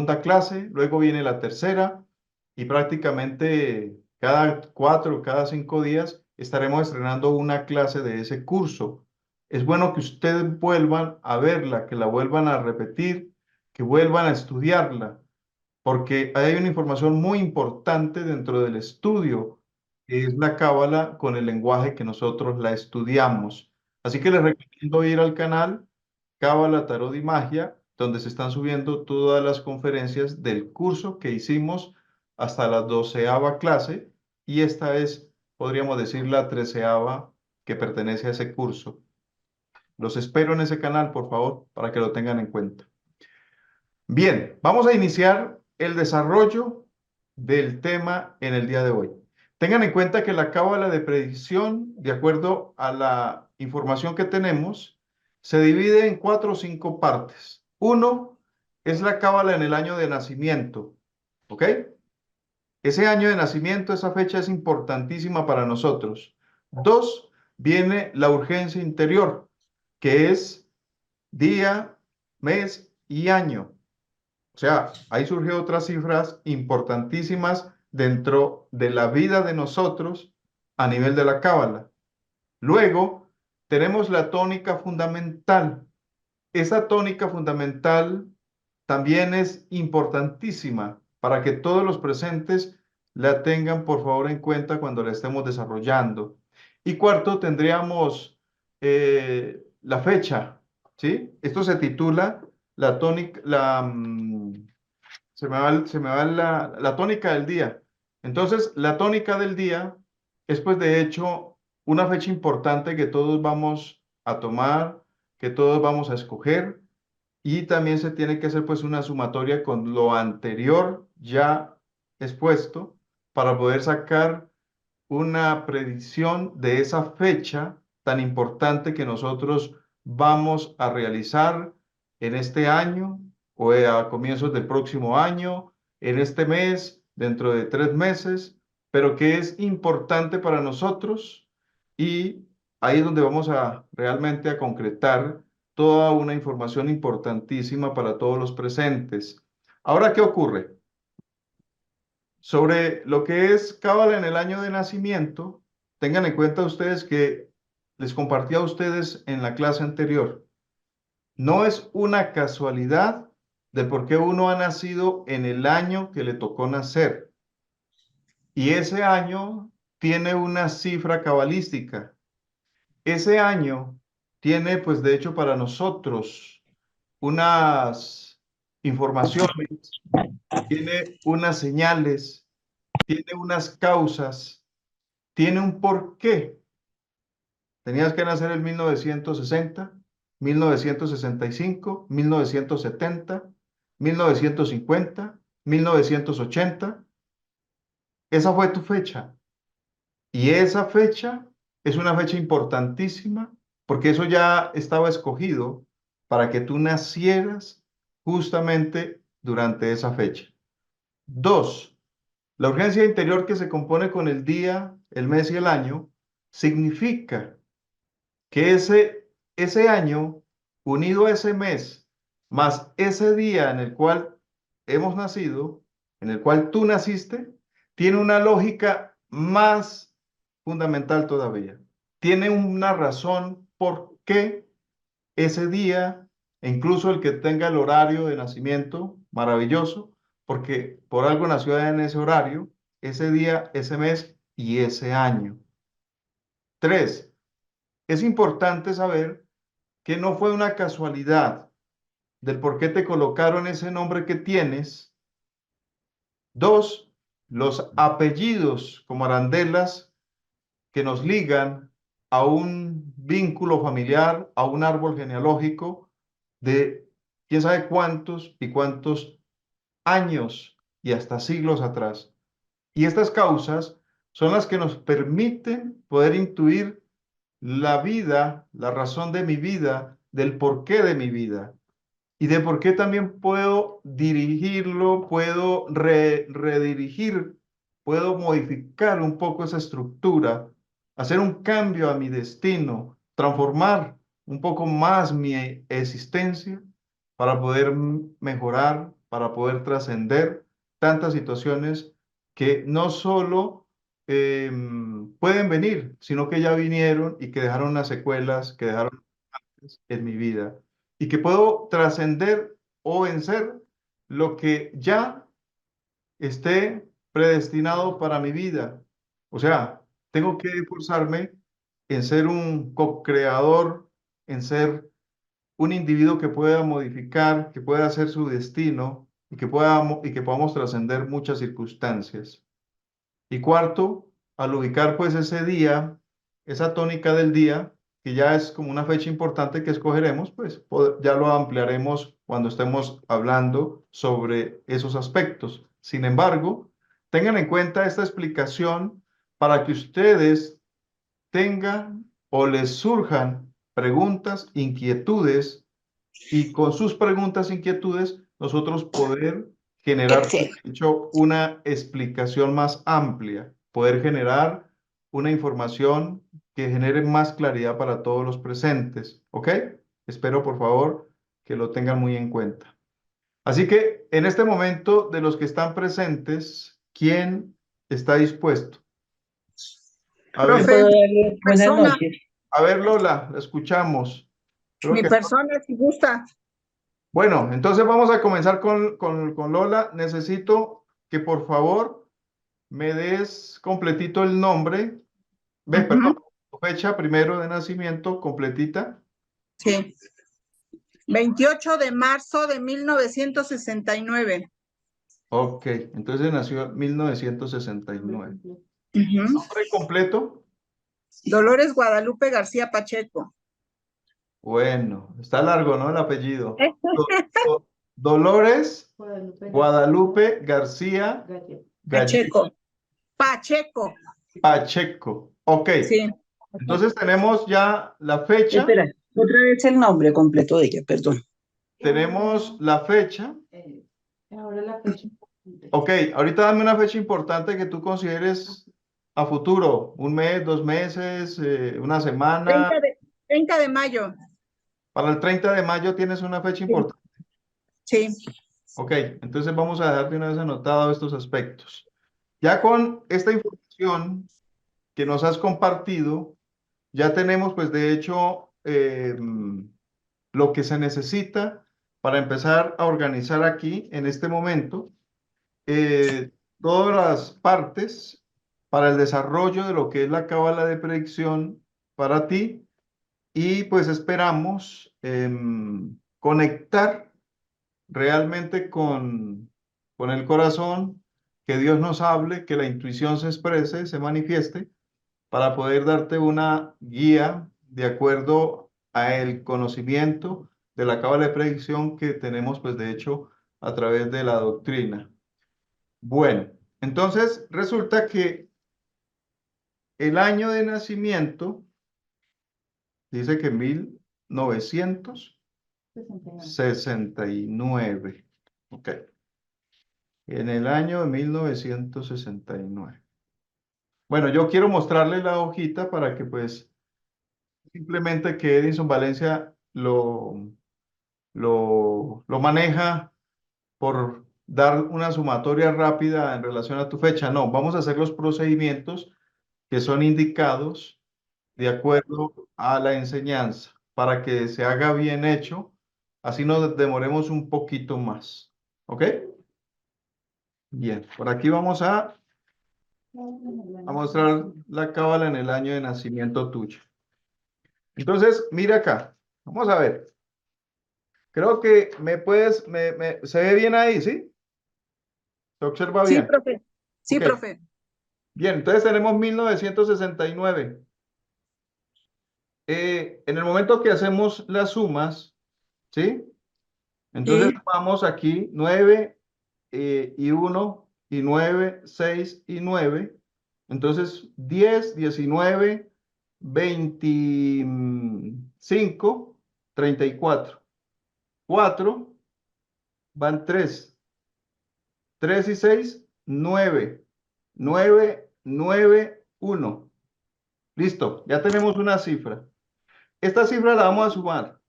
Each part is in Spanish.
segunda clase, luego viene la tercera y prácticamente cada 4 o cada 5 días estaremos estrenando una clase de ese curso. Es bueno que ustedes vuelvan a verla, que la vuelvan a repetir, que vuelvan a estudiarla, porque hay una información muy importante dentro del estudio, que es la cábala con el lenguaje que nosotros la estudiamos. Así que les recomiendo ir al canal Cábala, Tarot y Magia, donde se están subiendo todas las conferencias del curso que hicimos hasta la 12ª clase, y esta es, podríamos decir, la 13ª que pertenece a ese curso. Los espero en ese canal, por favor, para que lo tengan en cuenta. Bien, vamos a iniciar el desarrollo del tema en el día de hoy. Tengan en cuenta que la cábala de predicción, de acuerdo a la información que tenemos, se divide en 4 o 5 partes. Uno es la cábala en el año de nacimiento, ¿ok? Ese año de nacimiento, esa fecha es importantísima para nosotros. Dos, viene la urgencia interior, que es día, mes y año. O sea, ahí surgen otras cifras importantísimas dentro de la vida de nosotros a nivel de la cábala. Luego, tenemos la tónica fundamental. Esa tónica fundamental también es importantísima para que todos los presentes la tengan por favor en cuenta cuando la estemos desarrollando. Y cuarto, tendríamos la fecha, ¿sí? Esto se titula la tónica, se me va la tónica del día. Entonces, la tónica del día es pues de hecho una fecha importante que todos vamos a tomar, que todos vamos a escoger, y también se tiene que hacer pues una sumatoria con lo anterior ya expuesto para poder sacar una predicción de esa fecha tan importante que nosotros vamos a realizar en este año o a comienzos del próximo año, en este mes, dentro de 3 meses, pero que es importante para nosotros, y ahí es donde vamos a realmente a concretar toda una información importantísima para todos los presentes. Ahora, ¿qué ocurre? Sobre lo que es cábala en el año de nacimiento, tengan en cuenta ustedes que les compartí a ustedes en la clase anterior. No es una casualidad de por qué uno ha nacido en el año que le tocó nacer. Y ese año tiene una cifra cabalística. Ese año tiene, pues de hecho, para nosotros unas informaciones, tiene unas señales, tiene unas causas, tiene un porqué. Tenías que nacer en 1960, 1965, 1970, 1950, 1980. Esa fue tu fecha. Y esa fecha es una fecha importantísima porque eso ya estaba escogido para que tú nacieras justamente durante esa fecha. Dos, la urgencia interior que se compone con el día, el mes y el año significa que ese año, unido a ese mes, más ese día en el cual hemos nacido, en el cual tú naciste, tiene una lógica más fundamental todavía. Tiene una razón por qué ese día, e incluso el que tenga el horario de nacimiento, maravilloso, porque por algo nació en ese horario, ese día, ese mes y ese año. Tres, es importante saber que no fue una casualidad del por qué te colocaron ese nombre que tienes. Dos, los apellidos como arandelas que nos ligan a un vínculo familiar, a un árbol genealógico de quién sabe cuántos y cuántos años y hasta siglos atrás. Y estas causas son las que nos permiten poder intuir la vida, la razón de mi vida, del porqué de mi vida y de por qué también puedo dirigirlo, puedo redirigir, puedo modificar un poco esa estructura, hacer un cambio a mi destino, transformar un poco más mi existencia para poder mejorar para poder trascender tantas situaciones que no solo pueden venir, sino que ya vinieron y que dejaron unas secuelas, que dejaron en mi vida y que puedo trascender o vencer lo que ya esté predestinado para mi vida. O sea, tengo que esforzarme en ser un co-creador, en ser un individuo que pueda modificar, que pueda hacer su destino y que podamos trascender muchas circunstancias. Y cuarto, al ubicar pues ese día, esa tónica del día, que ya es como una fecha importante que escogeremos, pues ya lo ampliaremos cuando estemos hablando sobre esos aspectos. Sin embargo, tengan en cuenta esta explicación para que ustedes tengan o les surjan preguntas, inquietudes y con sus preguntas, inquietudes, nosotros poder generar, pues, Excelente. de hecho, una explicación más amplia, poder generar una información que genere más claridad para todos los presentes, ¿ok? Espero, por favor, que lo tengan muy en cuenta. Así que, en este momento, de los que están presentes, ¿quién está dispuesto? A Yo ver, puedo Profe, darle buenas persona, noches. a ver, Lola, la escuchamos. Creo mi que persona, si gusta. bueno, entonces vamos a comenzar con Lola. Necesito que por favor me des completito el nombre. Ve, perdón, Ujú, tu fecha primero de nacimiento completita. sí. 28 de marzo de 1969. Ok, entonces nació en 1969. Ujú. ¿Nombre completo? Dolores Guadalupe García Pacheco. Bueno, está largo, ¿no? El apellido. Dolores Guadalupe García Pacheco. Pacheco. Pacheco. Ok, Sí. entonces tenemos ya la fecha. Espera, otra vez el nombre completo de ella, perdón. Tenemos la fecha. Ahora la fecha. Ok, ahorita dame una fecha importante que tú consideres a futuro, un mes, 2 meses, una semana. 30 de mayo. Para el 30 de mayo tienes una fecha Sí. importante. Sí. Ok, entonces vamos a dejar de una vez anotado estos aspectos. Ya con esta información que nos has compartido, ya tenemos pues de hecho lo que se necesita para empezar a organizar aquí en este momento todas las partes para el desarrollo de lo que es la cábala de predicción para ti y pues esperamos conectar realmente con el corazón, que Dios nos hable, que la intuición se exprese, se manifieste, para poder darte una guía de acuerdo a el conocimiento de la cábala de predicción que tenemos pues de hecho a través de la doctrina. Bueno, entonces resulta que el año de nacimiento dice que 1969. Ok. En el año de 1969. Bueno, yo quiero mostrarle la hojita para que pues simplemente que Edison Valencia lo maneja por dar una sumatoria rápida en relación a tu fecha. No, vamos a hacer los procedimientos que son indicados de acuerdo a la enseñanza para que se haga bien hecho, así nos demoremos un poquito más. ¿Ok? Bien, por aquí vamos a mostrar la cábala en el año de nacimiento tuyo. Entonces, mira acá, vamos a ver. Creo que se ve bien ahí, ¿sí? ¿Se observa Sí, bien? profe. Sí, Ok, profe. bien, entonces tenemos 1969. En el momento que hacemos las sumas, ¿sí? Entonces Sí. vamos aquí 9 y 1 y 9, 6 y 9. Entonces 10, 19, 25, 34. 4 van 3. 3 y 6, 9. 9, 9, 1. Listo, ya tenemos una cifra. Esta cifra la vamos a sumar.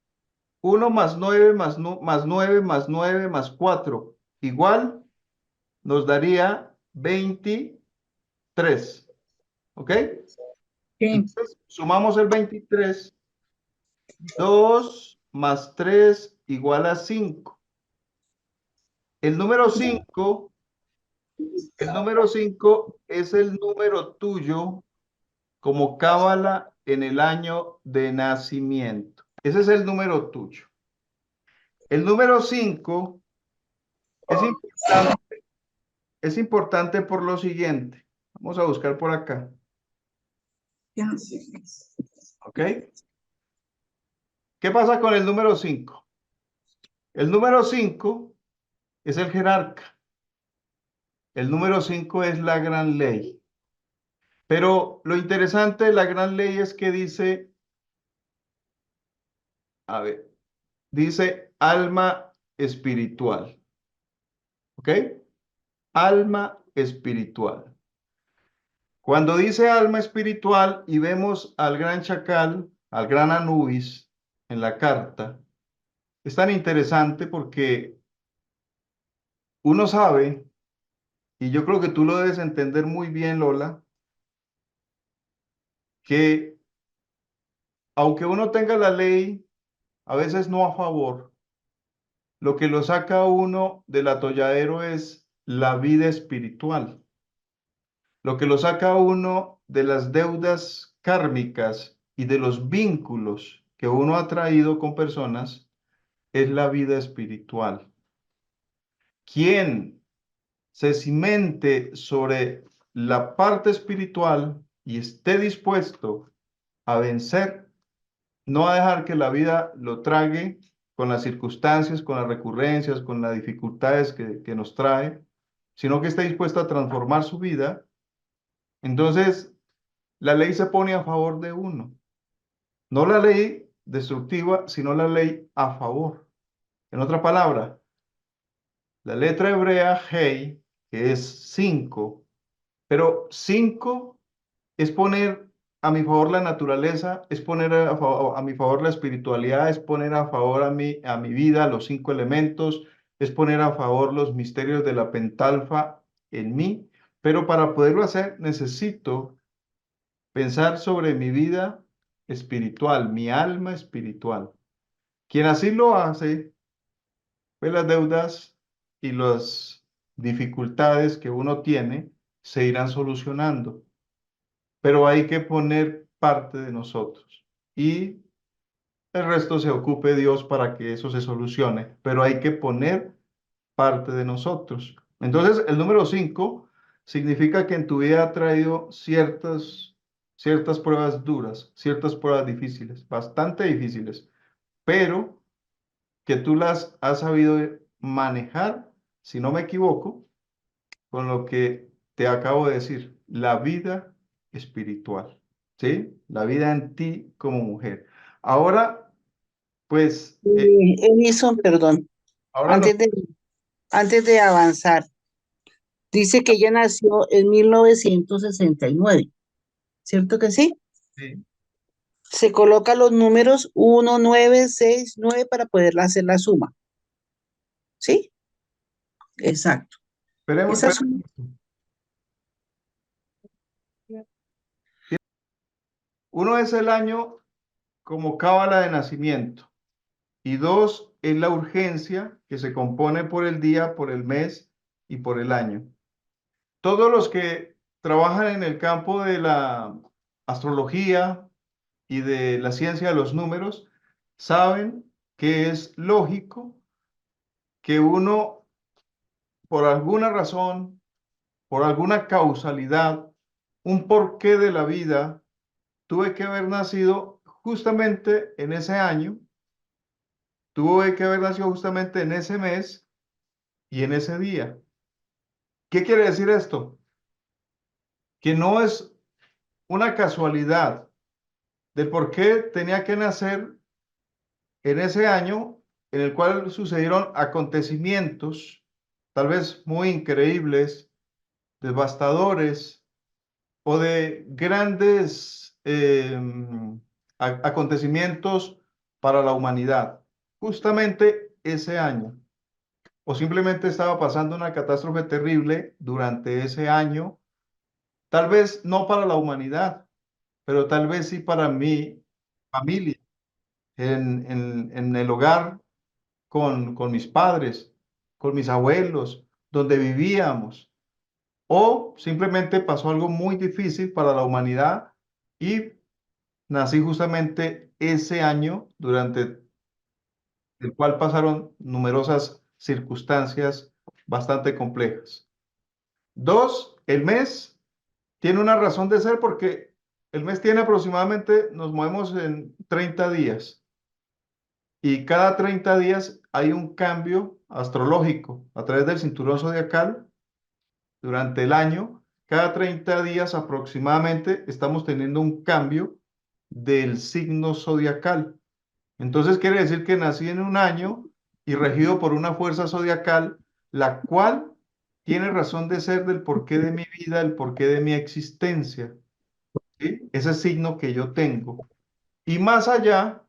1 más 9 más 9 más 9 más 4. igual nos daría 23. ¿Ok? Sí. Entonces, sumamos el 23. 2 más 3 igual a 5. El número 5, el número 5 es el número tuyo como cábala en el año de nacimiento. Ese es el número tuyo. El número 5 es importante, es importante por lo siguiente. Vamos a buscar por acá. Ya. ¿Ok? ¿Qué pasa con el número 5? El número 5 es el jerarca. El número 5 es la gran ley. Pero lo interesante de la gran ley es que dice, a ver, dice alma espiritual. ¿Ok? Alma espiritual. Cuando dice alma espiritual y vemos al gran chacal, al gran Anubis en la carta, es tan interesante porque uno sabe, y yo creo que tú lo debes entender muy bien, Lola, que aunque uno tenga la ley, a veces no a favor, lo que lo saca a uno del atolladero es la vida espiritual. Lo que lo saca a uno de las deudas kármicas y de los vínculos que uno ha traído con personas es la vida espiritual. Quien se cimente sobre la parte espiritual y esté dispuesto a vencer, no a dejar que la vida lo trague con las circunstancias, con las recurrencias, con las dificultades que nos trae, sino que esté dispuesto a transformar su vida, entonces la ley se pone a favor de uno. No la ley destructiva, sino la ley a favor. En otra palabra, la letra hebrea Hei, que es 5, pero 5 es poner a mi favor la naturaleza, es poner a mi favor la espiritualidad, es poner a favor a mi vida los 5 elementos, es poner a favor los misterios de la pentalfa en mí, pero para poderlo hacer necesito pensar sobre mi vida espiritual, mi alma espiritual. Quien así lo hace, pues las deudas y las dificultades que uno tiene se irán solucionando, pero hay que poner parte de nosotros y el resto se ocupe Dios para que eso se solucione, pero hay que poner parte de nosotros. Entonces, el número 5 significa que en tu vida ha traído ciertas pruebas duras, ciertas pruebas difíciles, bastante difíciles, pero que tú las has sabido manejar, si no me equivoco, con lo que te acabo de decir, la vida espiritual, ¿sí? La vida en ti como mujer. Ahora, pues, Edison, perdón, ahora lo... antes antes de avanzar, dice que ella nació en 1969, ¿cierto que sí? Sí. Se coloca los números 1, 9, 6, 9 para poder hacer la suma, ¿sí? Exacto. Esperemos, Esa suma, uno es el año como cábala de nacimiento y dos es la urgencia que se compone por el día, por el mes y por el año. Todos los que trabajan en el campo de la astrología y de la ciencia de los números saben que es lógico que uno, por alguna razón, por alguna causalidad, un porqué de la vida, tuve que haber nacido justamente en ese año, tuve que haber nacido justamente en ese mes y en ese día. ¿Qué quiere decir esto? Que no es una casualidad de por qué tenía que nacer en ese año en el cual sucedieron acontecimientos tal vez muy increíbles, devastadores o de grandes acontecimientos para la humanidad. Justamente ese año. o simplemente estaba pasando una catástrofe terrible durante ese año, tal vez no para la humanidad, pero tal vez sí para mi familia, en el hogar, con mis padres, con mis abuelos, donde vivíamos, o simplemente pasó algo muy difícil para la humanidad y nací justamente ese año durante el cual pasaron numerosas circunstancias bastante complejas. Dos, el mes tiene una razón de ser porque el mes tiene aproximadamente, nos movemos en 30 días y cada 30 días hay un cambio astrológico a través del cinturón zodiacal durante el año. Cada 30 días aproximadamente estamos teniendo un cambio del signo zodiacal. Entonces quiere decir que nací en un año y regido por una fuerza zodiacal, la cual tiene razón de ser del porqué de mi vida, el porqué de mi existencia, ¿sí? Ese signo que yo tengo. Y más allá,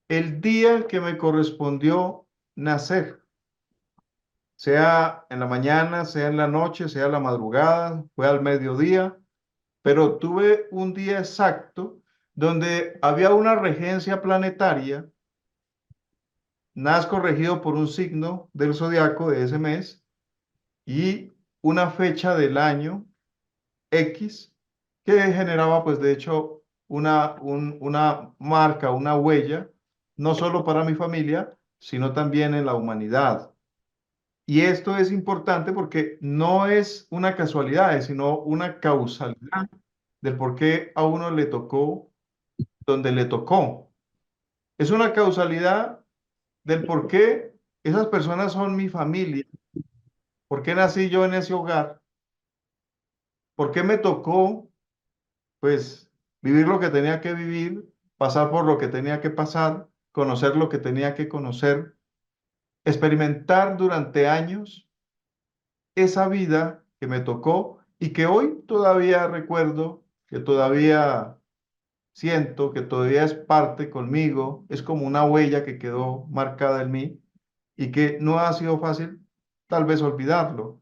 el día que me correspondió nacer, sea en la mañana, sea en la noche, sea a la madrugada, fue al mediodía, pero tuve un día exacto donde había una regencia planetaria. Nazco regido por un signo del zodiaco de ese mes y una fecha del año X que generaba, pues de hecho, una marca, una huella, no solo para mi familia, sino también en la humanidad. Y esto es importante porque no es una casualidad, sino una causalidad del por qué a uno le tocó donde le tocó. Es una causalidad del por qué esas personas son mi familia. ¿Por qué nací yo en ese hogar? ¿Por qué me tocó, pues, vivir lo que tenía que vivir, pasar por lo que tenía que pasar, conocer lo que tenía que conocer, experimentar durante años esa vida que me tocó y que hoy todavía recuerdo, que todavía siento, que todavía es parte conmigo, es como una huella que quedó marcada en mí y que no ha sido fácil tal vez olvidarlo.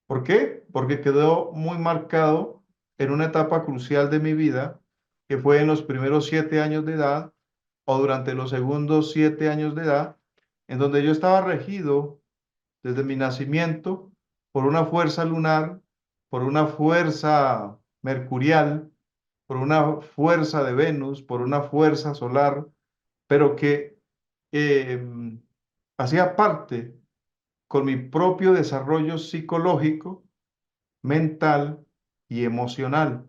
¿Por qué? Porque quedó muy marcado en una etapa crucial de mi vida, que fue en los primeros 7 años de edad o durante los segundos 7 años de edad, en donde yo estaba regido desde mi nacimiento por una fuerza lunar, por una fuerza mercurial, por una fuerza de Venus, por una fuerza solar, pero que eh, hacía parte con mi propio desarrollo psicológico, mental y emocional.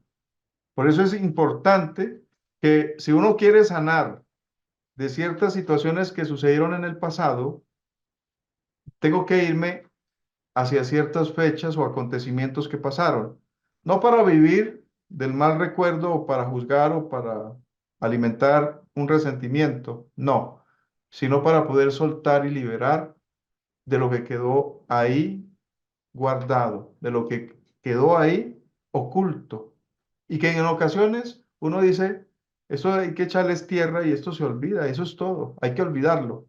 Por eso es importante que si uno quiere sanar de ciertas situaciones que sucedieron en el pasado, tengo que irme hacia ciertas fechas o acontecimientos que pasaron. No para vivir del mal recuerdo o para juzgar o para alimentar un resentimiento, no, sino para poder soltar y liberar de lo que quedó ahí guardado, de lo que quedó ahí oculto. Y que en ocasiones uno dice, eso hay que echarles tierra y esto se olvida, eso es todo, hay que olvidarlo.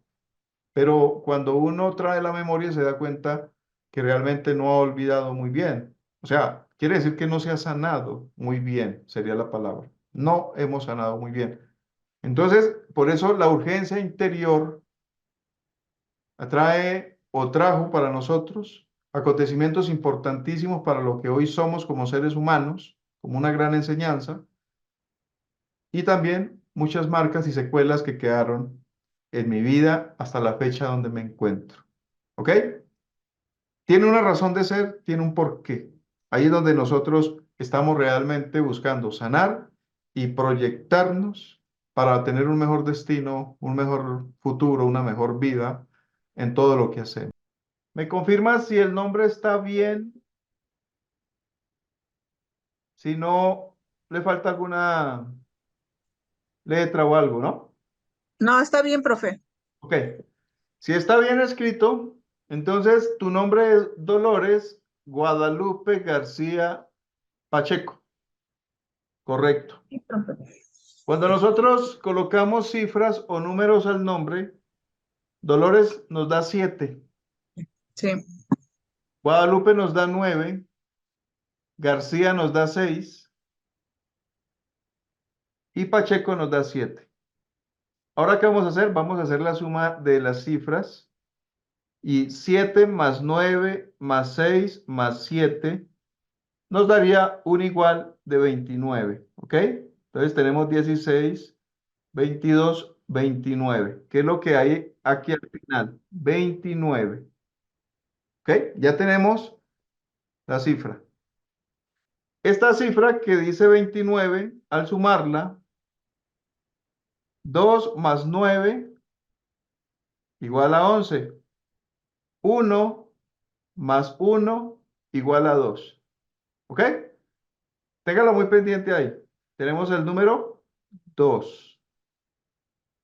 Pero cuando uno trae la memoria se da cuenta que realmente no ha olvidado muy bien. O sea, quiere decir que no se ha sanado muy bien, sería la palabra. No hemos sanado muy bien. Entonces, por eso la urgencia interior atrae o trajo para nosotros acontecimientos importantísimos para lo que hoy somos como seres humanos, como una gran enseñanza, y también muchas marcas y secuelas que quedaron en mi vida hasta la fecha donde me encuentro. ¿Ok? Tiene una razón de ser, tiene un porqué. Ahí es donde nosotros estamos realmente buscando sanar y proyectarnos para tener un mejor destino, un mejor futuro, una mejor vida en todo lo que hacemos. ¿Me confirmas si el nombre está bien? Si no, le falta alguna letra o algo, ¿no? No, está bien, profe. Ok. Si está bien escrito, entonces tu nombre es Dolores Guadalupe García Pacheco. Correcto. Sí, profe. Cuando nosotros colocamos cifras o números al nombre, Dolores nos da 7. Sí. Guadalupe nos da 9, García nos da 6 y Pacheco nos da 7. Ahora, ¿qué vamos a hacer? Vamos a hacer la suma de las cifras. Y 7 más 9 más 6 más 7 nos daría un igual de 29. ¿Ok? Entonces tenemos 16, 22, 29. ¿Qué es lo que hay aquí al final? 29. ¿Ok? Ya tenemos la cifra. Esta cifra que dice 29, al sumarla, 2 más 9 igual a 11. 1 más 1 igual a 2. ¿Ok? Téngalo muy pendiente ahí. Tenemos el número 2.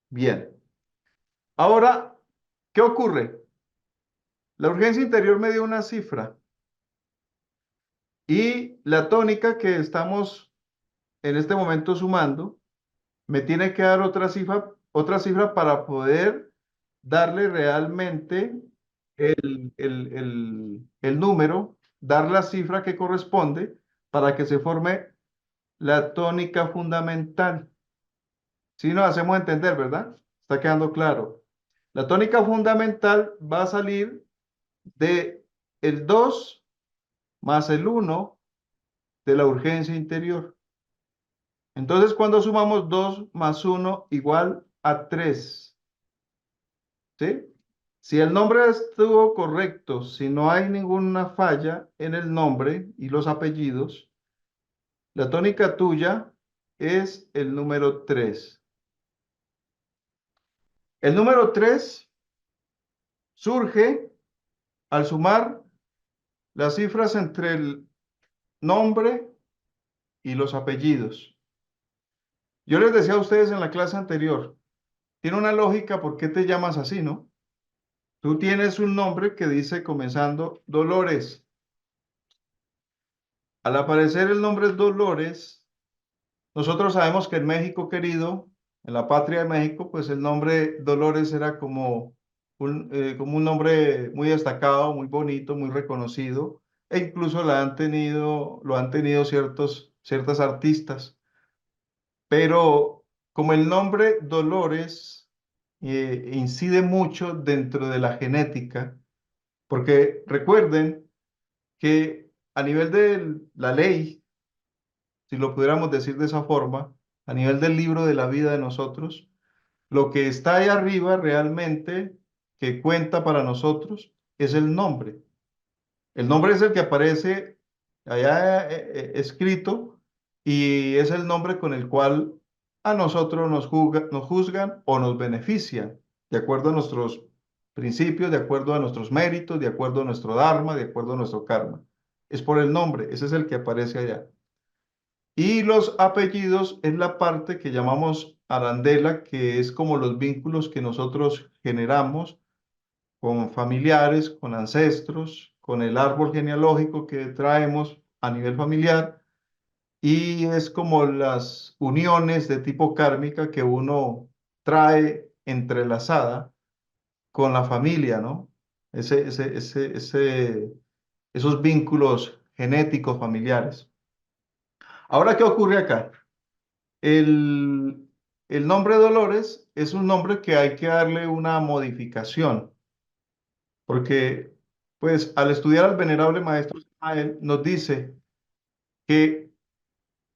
Bien. Ahora, ¿qué ocurre? La urgencia interior me dio una cifra y la tónica que estamos en este momento sumando me tiene que dar otra cifra para poder darle realmente el número, dar la cifra que corresponde para que se forme la tónica fundamental. Si nos hacemos entender, ¿verdad? Está quedando claro. La tónica fundamental va a salir de el 2 más el 1 de la urgencia interior. Entonces, cuando sumamos 2 más 1 igual a 3, ¿sí? Si el nombre estuvo correcto, si no hay ninguna falla en el nombre y los apellidos, la tónica tuya es el número 3. El número 3 surge al sumar las cifras entre el nombre y los apellidos. Yo les decía a ustedes en la clase anterior, tiene una lógica por qué te llamas así, ¿no? Tú tienes un nombre que dice comenzando Dolores. Al aparecer el nombre Dolores, nosotros sabemos que en México querido, en la patria de México, pues el nombre Dolores era como un nombre muy destacado, muy bonito, muy reconocido, e incluso lo han tenido ciertas artistas. Pero como el nombre Dolores incide mucho dentro de la genética, porque recuerden que a nivel de la ley, si lo pudiéramos decir de esa forma, a nivel del libro de la vida de nosotros, lo que está ahí arriba realmente que cuenta para nosotros es el nombre. El nombre es el que aparece allá escrito y es el nombre con el cual a nosotros nos juzgan o nos benefician, de acuerdo a nuestros principios, de acuerdo a nuestros méritos, de acuerdo a nuestro dharma, de acuerdo a nuestro karma. Es por el nombre, ese es el que aparece allá. Y los apellidos es la parte que llamamos arandela, que es como los vínculos que nosotros generamos con familiares, con ancestros, con el árbol genealógico que traemos a nivel familiar y es como las uniones de tipo kármica que uno trae entrelazada con la familia, ¿no? Esos vínculos genéticos familiares. Ahora, ¿qué ocurre acá? El, el nombre Dolores es un nombre que hay que darle una modificación. Porque, pues, al estudiar al venerable maestro Samael, nos dice que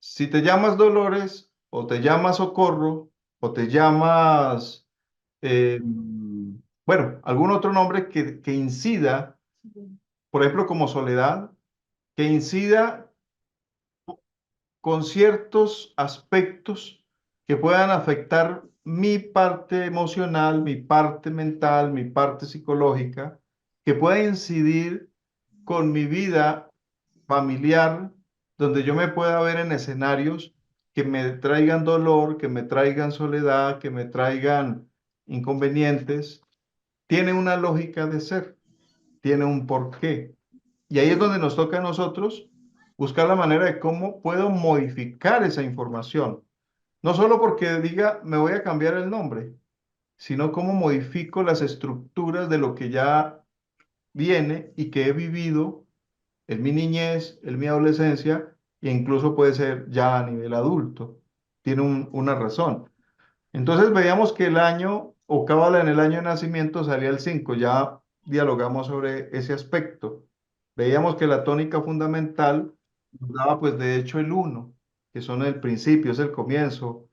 si te llamas Dolores, o te llamas Socorro, o te llamas, bueno, algún otro nombre que incida, por ejemplo, como Soledad, que incida con ciertos aspectos que puedan afectar mi parte emocional, mi parte mental, mi parte psicológica, que pueda incidir con mi vida familiar, donde yo me pueda ver en escenarios que me traigan dolor, que me traigan soledad, que me traigan inconvenientes, tiene una lógica de ser, tiene un porqué. Y ahí es donde nos toca a nosotros buscar la manera de cómo puedo modificar esa información. No solo porque diga, me voy a cambiar el nombre, sino cómo modifico las estructuras de lo que ya viene y que he vivido en mi niñez, en mi adolescencia, e incluso puede ser ya a nivel adulto. Tiene una razón. Entonces veíamos que el año o cábala en el año de nacimiento salía el 5. Ya dialogamos sobre ese aspecto. Veíamos que la tónica fundamental nos daba pues de hecho el uno, que son el principio, es el comienzo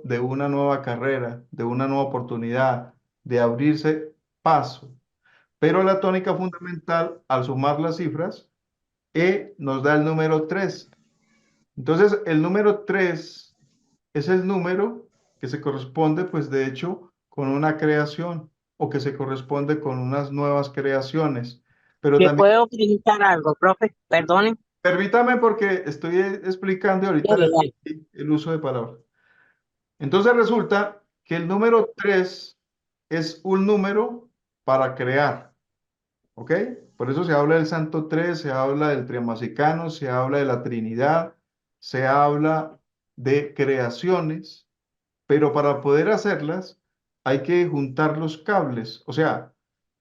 de una nueva carrera, de una nueva oportunidad, de abrirse paso. Pero la tónica fundamental, al sumar las cifras, nos da el número 3. Entonces, el número 3 es el número que se corresponde, pues de hecho, con una creación o que se corresponde con unas nuevas creaciones. Pero ¿Le también, puedo preguntar algo, profe? Perdone. permítame porque estoy explicando y ahorita Dale, les dale. doy el uso de palabras. Entonces resulta que el número 3 es un número para crear. ¿Ok? Por eso se habla del Santo Tres, se habla del Triamasicano, se habla de la Trinidad, se habla de creaciones, pero para poder hacerlas hay que juntar los cables, o sea,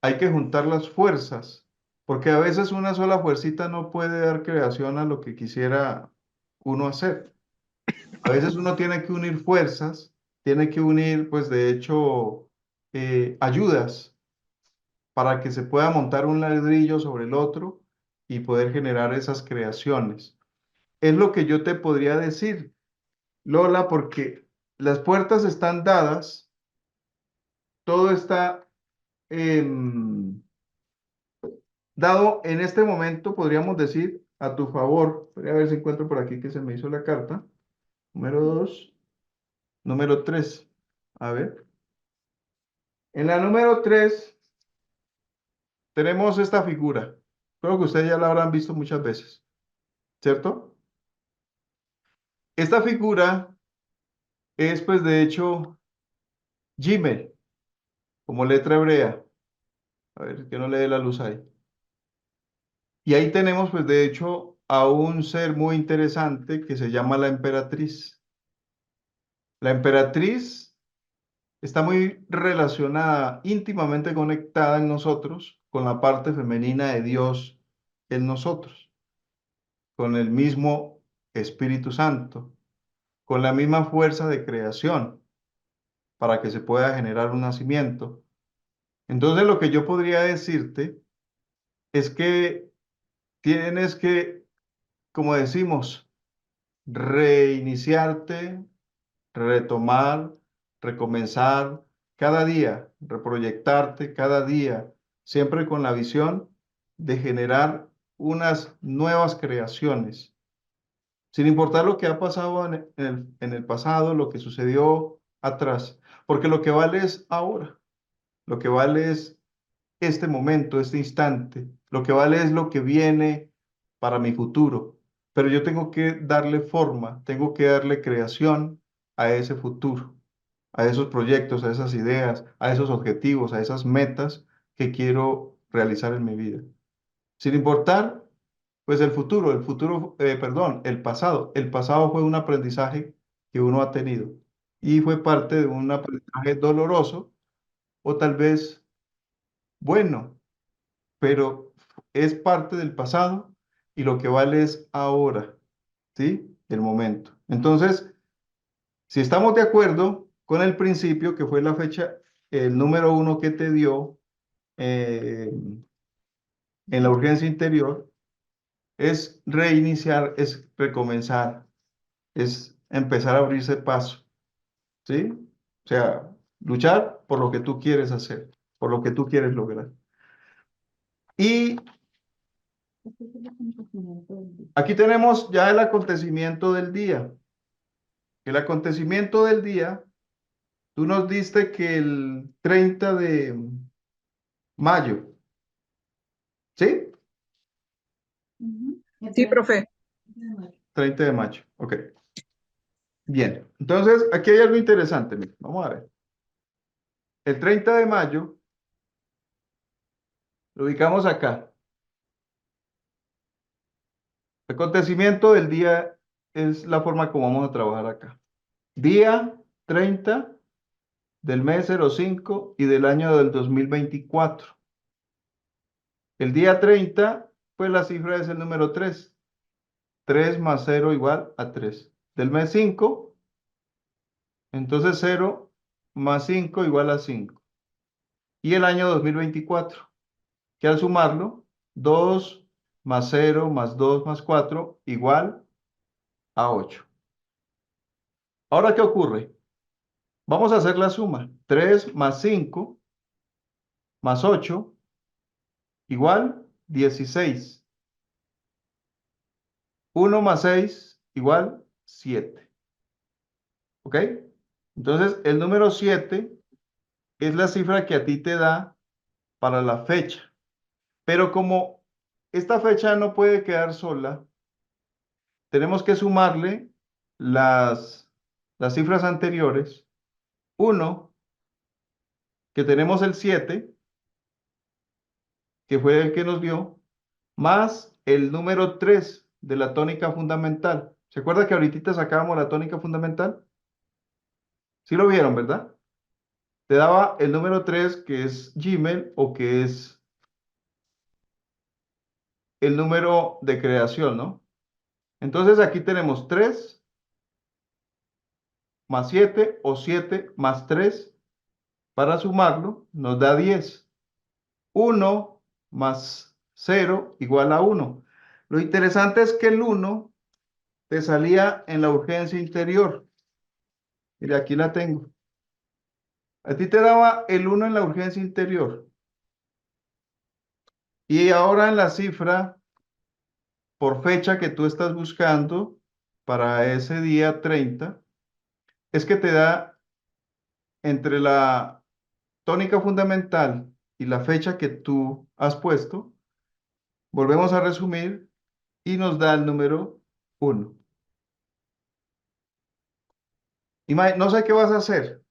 hay que juntar las fuerzas, porque a veces una sola fuercita no puede dar creación a lo que quisiera uno hacer. A veces uno tiene que unir fuerzas, tiene que unir, pues de hecho, ayudas para que se pueda montar un ladrillo sobre el otro y poder generar esas creaciones. Es lo que yo te podría decir, Lola, porque las puertas están dadas, todo está dado en este momento, podríamos decir, a tu favor. Voy a ver si encuentro por aquí que se me hizo la carta. Número 2, número 3. A ver. En la número 3 tenemos esta figura. Creo que ustedes ya la habrán visto muchas veces, ¿cierto? Esta figura es pues de hecho Gmail, como letra hebrea. A ver, que no le dé la luz ahí. Y ahí tenemos pues de hecho a un ser muy interesante que se llama la emperatriz. La emperatriz está muy relacionada, íntimamente conectada en nosotros con la parte femenina de Dios en nosotros, con el mismo Espíritu Santo, con la misma fuerza de creación para que se pueda generar un nacimiento. Entonces lo que yo podría decirte es que tienes que, como decimos, reiniciarte, retomar, recomenzar cada día, reproyectarte cada día, siempre con la visión de generar unas nuevas creaciones, sin importar lo que ha pasado en el pasado, lo que sucedió atrás, porque lo que vale es ahora, lo que vale es este momento, este instante. Lo que vale es lo que viene para mi futuro. Pero yo tengo que darle forma, tengo que darle creación a ese futuro, a esos proyectos, a esas ideas, a esos objetivos, a esas metas que quiero realizar en mi vida. Sin importar, pues perdón, el pasado. El pasado fue un aprendizaje que uno ha tenido y fue parte de un aprendizaje doloroso o tal vez bueno, pero es parte del pasado y lo que vale es ahora, ¿sí? El momento. Entonces, si estamos de acuerdo con el principio, que fue la fecha, el número 1 que te dio en la urgencia interior, es reiniciar, es recomenzar, es empezar a abrirse paso, ¿sí? O sea, luchar por lo que tú quieres hacer, por lo que tú quieres lograr. Y aquí tenemos ya el acontecimiento del día. El acontecimiento del día, tú nos diste que el 30 de mayo, ¿sí? Sí, profe. 30 de mayo, ok. Bien, entonces aquí hay algo interesante, mira, vamos a ver. El 30 de mayo lo ubicamos acá. El acontecimiento del día es la forma como vamos a trabajar acá. Día 30 del mes 05 y del año del 2024. El día 30, pues la cifra es el número 3. 3 más 0 igual a 3. Del mes 5, entonces 0 más 5 igual a 5. Y el año 2024, que al sumarlo, 2 más 0 más 2 más 4 igual a 8. Ahora, ¿qué ocurre? Vamos a hacer la suma. 3 más 5 más 8 igual 16. 1 más 6 igual 7. ¿Ok? Entonces, el número 7 es la cifra que a ti te da para la fecha. Pero como esta fecha no puede quedar sola, tenemos que sumarle las cifras anteriores. 1, que tenemos el 7, que fue el que nos dio, más el número 3 de la tónica fundamental. ¿Se acuerda que ahorita sacábamos la tónica fundamental? Sí lo vieron, ¿verdad? Te daba el número 3, que es Gmail, o que es el número de creación, ¿no? Entonces aquí tenemos 3 más 7 o 7 más 3. Para sumarlo nos da 10. 1 más 0 igual a 1. Lo interesante es que el 1 te salía en la urgencia interior. Mira, aquí la tengo. A ti te daba el 1 en la urgencia interior. Y ahora en la cifra por fecha que tú estás buscando para ese día 30, es que te da entre la tónica fundamental y la fecha que tú has puesto. Volvemos a resumir y nos da el número 1. No sé qué vas a hacer,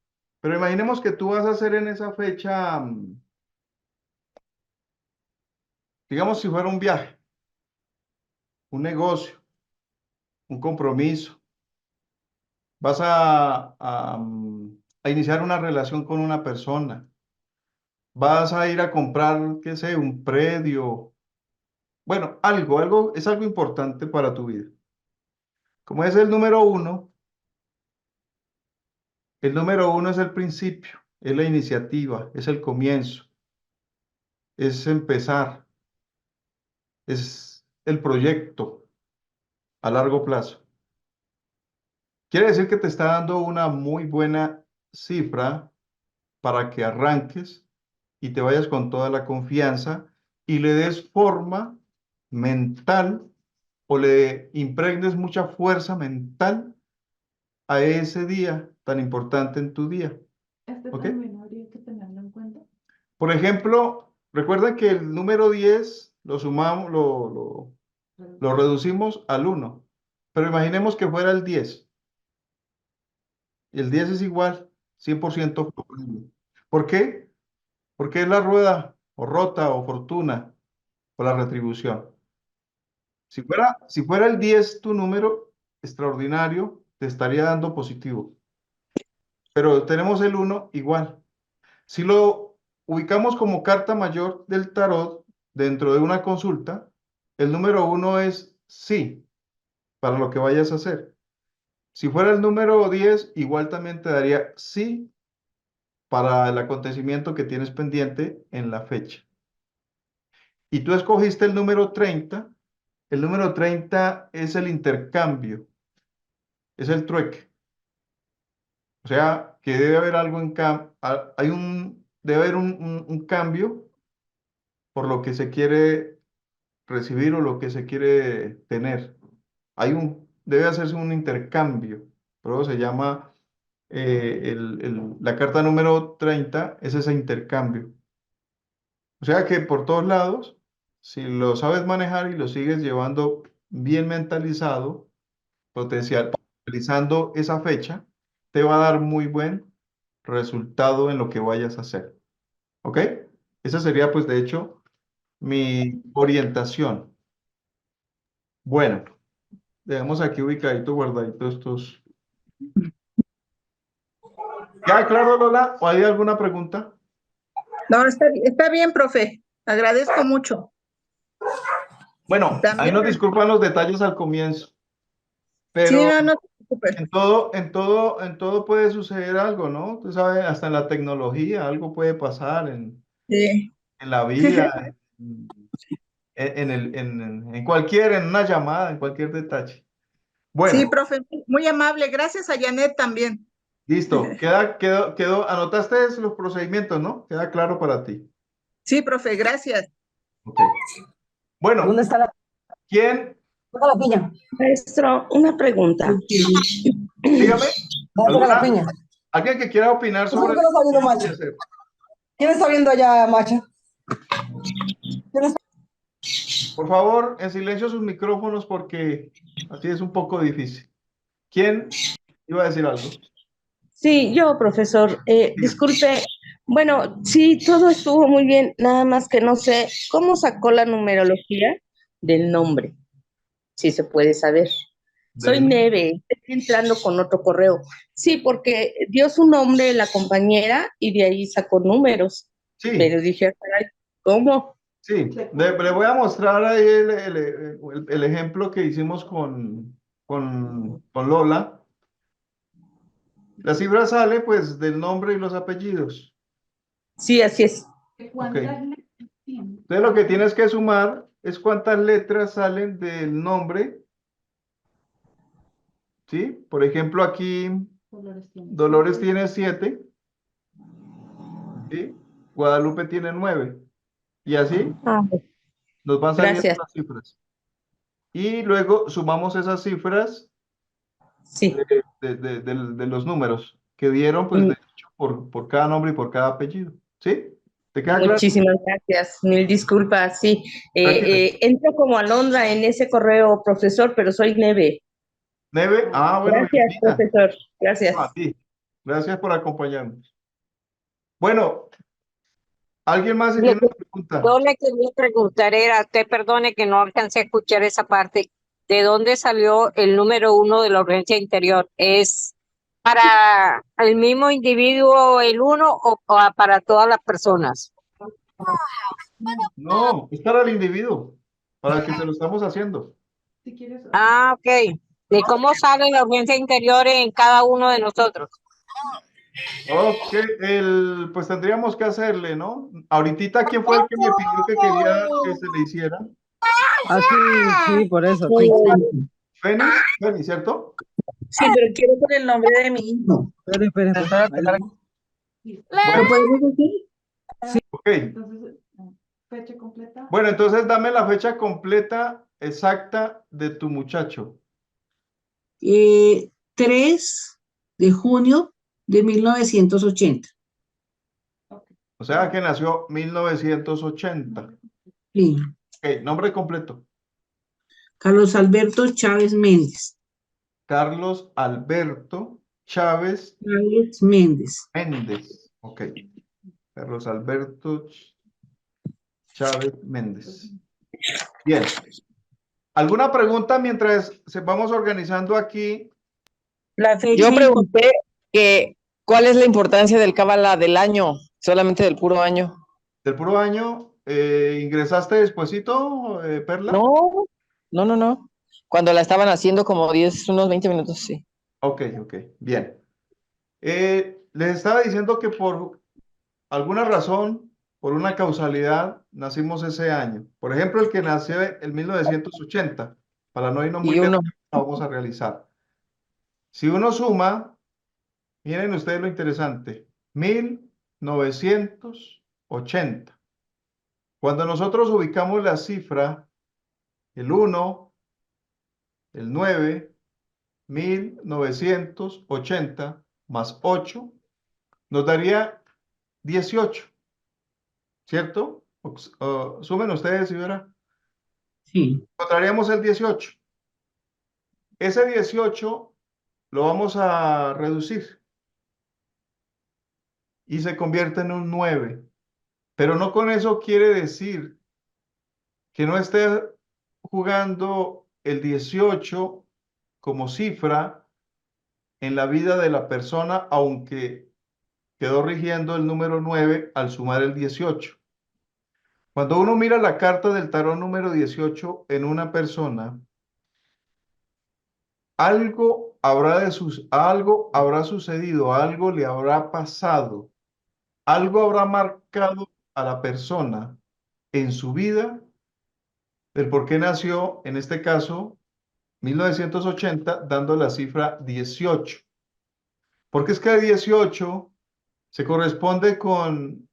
pero imaginemos que tú vas a hacer en esa fecha, digamos si fuera un viaje, un negocio, un compromiso. Vas a iniciar una relación con una persona. Vas a ir a comprar, qué sé, un predio. Bueno, es algo importante para tu vida. Como es el número uno es el principio, es la iniciativa, es el comienzo, es empezar, es el proyecto a largo plazo. Quiere decir que te está dando una muy buena cifra para que arranques y te vayas con toda la confianza y le des forma mental o le impregnes mucha fuerza mental a ese día tan importante en tu día. Este ¿Ok? también habría que tenerlo en cuenta. Por ejemplo, recuerda que el número 10 lo sumamos, lo reducimos al 1, pero imaginemos que fuera el 10. Y el 10 es igual, 100% probable. ¿Por qué? Porque es la rueda o rota o fortuna o la retribución. Si fuera el 10 tu número extraordinario, te estaría dando positivo. Pero tenemos el 1 igual. Si lo ubicamos como carta mayor del tarot dentro de una consulta, el número 1 es sí para lo que vayas a hacer. Si fuera el número 10, igual también te daría sí para el acontecimiento que tienes pendiente en la fecha. Y tú escogiste el número 30. El número 30 es el intercambio, es el trueque. O sea, que debe haber algo debe haber un cambio por lo que se quiere recibir o lo que se quiere tener. Debe hacerse un intercambio, por eso se llama la carta número 30 es ese intercambio. O sea que por todos lados, si lo sabes manejar y lo sigues llevando bien mentalizado, potencializando esa fecha, te va a dar muy buen resultado en lo que vayas a hacer. ¿Ok? Esa sería, pues, de hecho, mi orientación. Bueno, dejemos aquí ubicadito, guardadito estos. ¿Ya claro, Lola? ¿O hay alguna pregunta? No, está bien, profe. Agradezco mucho. Bueno, ahí También, nos disculpan los detalles al comienzo, sí, pero no te preocupes. en todo puede suceder algo, ¿no? Tú sabes, hasta en la tecnología algo puede pasar Sí. en la vida, en una llamada, en cualquier detalle. Sí, Bueno, profe, muy amable. Gracias a Janet también. listo. Anotaste los procedimientos, ¿no? Queda claro para ti. Sí, profe, gracias. Ok. Bueno, ¿Dónde está ¿quién? la piña? Maestro, una pregunta. Dígame, ¿Dónde está la piña? alguien que quiera opinar ¿Tú por sobre qué no está viendo lo que voy a Macha? hacer. ¿Quién está viendo allá, Macha? Por favor, en silencio sus micrófonos porque así es un poco difícil. ¿Quién iba a decir algo? Sí, yo, profesor, Diga. disculpe. Bueno, sí, todo estuvo muy bien, nada más que no sé cómo sacó la numerología del nombre, si se puede saber. Soy Del- Neve, estoy entrando con otro correo. Sí, porque dio su nombre la compañera y de ahí sacó números. Sí, Pero dije, "Ah, caray, ¿cómo?" sí. Le voy a mostrar ahí el ejemplo que hicimos con Lola. La cifra sale pues del nombre y los apellidos. Sí, así es. Ok. ¿Cuántas letras tiene? Entonces lo que tienes que sumar es cuántas letras salen del nombre, ¿sí? Por ejemplo, aquí Dolores tiene. Dolores tiene 7, ¿sí? Guadalupe tiene 9. Y así Ah, nos van saliendo gracias. las cifras. Y luego sumamos esas cifras Sí. de los números que dieron, pues, Mm, de hecho, por cada nombre y por cada apellido. ¿Sí? ¿Te queda claro? Muchísimas gracias, mil disculpas, sí. Tranquila. Entro como Alondra en ese correo, profesor, pero soy Neve. Neve, bueno, Gracias, bienvenida. profesor, No, a gracias. ti. Gracias por acompañarnos. Bueno, ¿alguien más si Lo tiene que una pregunta? yo le quería preguntar era, usted perdone que no alcancé a escuchar esa parte, ¿de dónde salió el número 1 de la urgencia interior? ¿Es para el mismo individuo el uno o para todas las personas? No, es para el individuo, para el que se lo estamos haciendo. Si quieres, Ah, ok. ¿De cómo sale la urgencia interior en cada uno de nosotros? Ok, pues tendríamos que hacerle, ¿no? Ahorita, ¿quién fue el que me pidió que quería que se le hiciera? Ah, sí, sí, por eso, sí. Fénix, ¿cierto? Sí, pero quiero con el nombre de mi hijo. Espérate. sí. Bueno, ¿Lo podemos decir? ok. Entonces, fecha completa. Bueno, entonces dame la fecha completa exacta de tu muchacho. 3 de junio de 1980. O sea, que nació 1980. Sí. Ok, nombre completo. Carlos Alberto Chávez Méndez. Carlos Alberto Chávez Chávez Méndez. Méndez. Ok. Carlos Alberto Chávez Méndez. Bien. ¿Alguna pregunta mientras se vamos organizando aquí? La fecha Yo en- pregunté que cuál es la importancia del cábala del año, solamente del puro año. Del puro año, ¿ingresaste despuesito, Perla? No. Cuando la estaban haciendo como 10, unos 20 minutos, sí. Ok, bien. Les estaba diciendo que por alguna razón, por una causalidad, nacimos ese año. Por ejemplo, el que nació en 1980, para no irnos muy Y uno, lejos, la vamos a realizar. Si uno suma, miren ustedes lo interesante, 1980. Cuando nosotros ubicamos la cifra, el 1, el 9, 1980 más 8, nos daría 18, ¿cierto? Sumen ustedes y verán. Sí. Encontraríamos el 18. Ese 18 lo vamos a reducir y se convierte en un 9. Pero no con eso quiere decir que no esté jugando el 18 como cifra en la vida de la persona, aunque quedó rigiendo el número 9 al sumar el 18. Cuando uno mira la carta del tarot número 18 en una persona, algo habrá sucedido, algo le habrá pasado, algo habrá marcado a la persona en su vida, del por qué nació, en este caso, 1980, dando la cifra 18. Porque es que 18 se corresponde con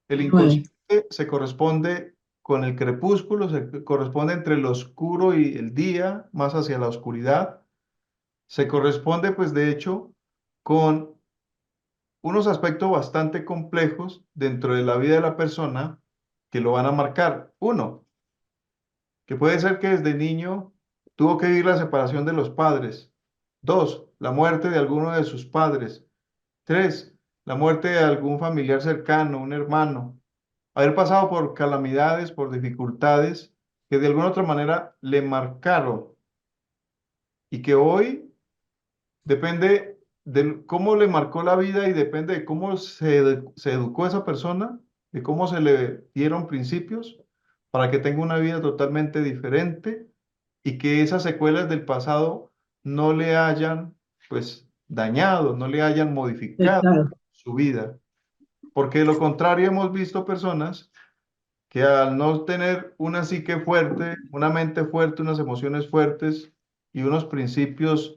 el inconsciente, se corresponde con el crepúsculo, se corresponde entre lo oscuro y el día, más hacia la oscuridad. Se corresponde, pues, de hecho, con unos aspectos bastante complejos dentro de la vida de la persona que lo van a marcar. Uno, que puede ser que desde niño tuvo que vivir la separación de los padres. Dos, la muerte de alguno de sus padres. Tres, la muerte de algún familiar cercano, un hermano. Haber pasado por calamidades, por dificultades que de alguna otra manera le marcaron y que hoy depende de cómo le marcó la vida y depende de cómo se educó esa persona, de cómo se le dieron principios para que tenga una vida totalmente diferente y que esas secuelas del pasado no le hayan, pues, dañado, no le hayan modificado su vida. Porque de lo contrario hemos visto personas que al no tener una psique fuerte, una mente fuerte, unas emociones fuertes y unos principios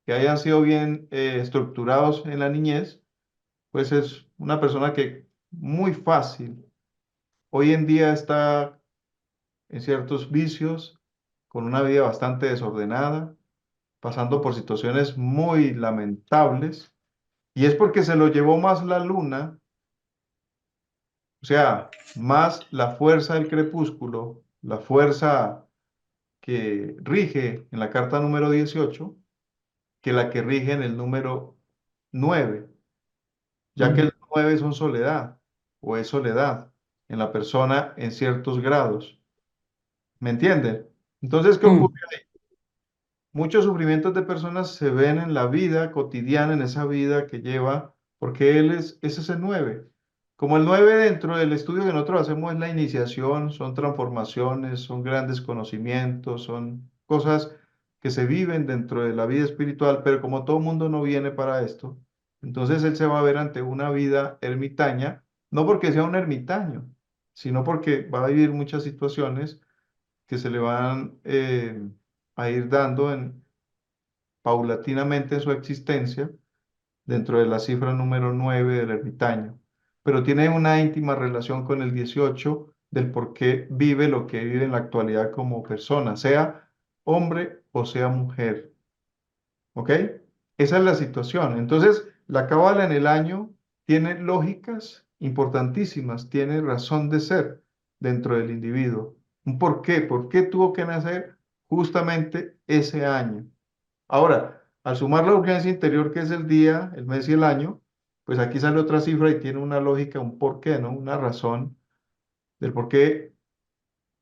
que hayan sido bien estructurados en la niñez, pues es una persona que muy fácil hoy en día está en ciertos vicios, con una vida bastante desordenada, pasando por situaciones muy lamentables, y es porque se lo llevó más la luna, o sea, más la fuerza del crepúsculo, la fuerza que rige en la carta número 18, que la que rige en el número 9, ya que el 9 son soledad, o es soledad en la persona en ciertos grados. ¿Me entienden? Entonces, ¿qué ocurre ahí? Muchos sufrimientos de personas se ven en la vida cotidiana, en esa vida que lleva, porque ese es el 9. Como el 9 dentro del estudio que nosotros hacemos es la iniciación, son transformaciones, son grandes conocimientos, son cosas que se viven dentro de la vida espiritual, pero como todo mundo no viene para esto, entonces él se va a ver ante una vida ermitaña, no porque sea un ermitaño, sino porque va a vivir muchas situaciones que se le van a ir dando paulatinamente en su existencia dentro de la cifra número 9 del ermitaño, pero tiene una íntima relación con el 18 del por qué vive lo que vive en la actualidad como persona, sea hombre o sea mujer. ¿Ok? Esa es la situación. Entonces, la cábala en el año tiene lógicas importantísimas, tiene razón de ser dentro del individuo. ¿Un por qué? ¿Por qué tuvo que nacer justamente ese año? Ahora, al sumar la urgencia interior, que es el día, el mes y el año, pues aquí sale otra cifra y tiene una lógica, un porqué, ¿no? Una razón del por qué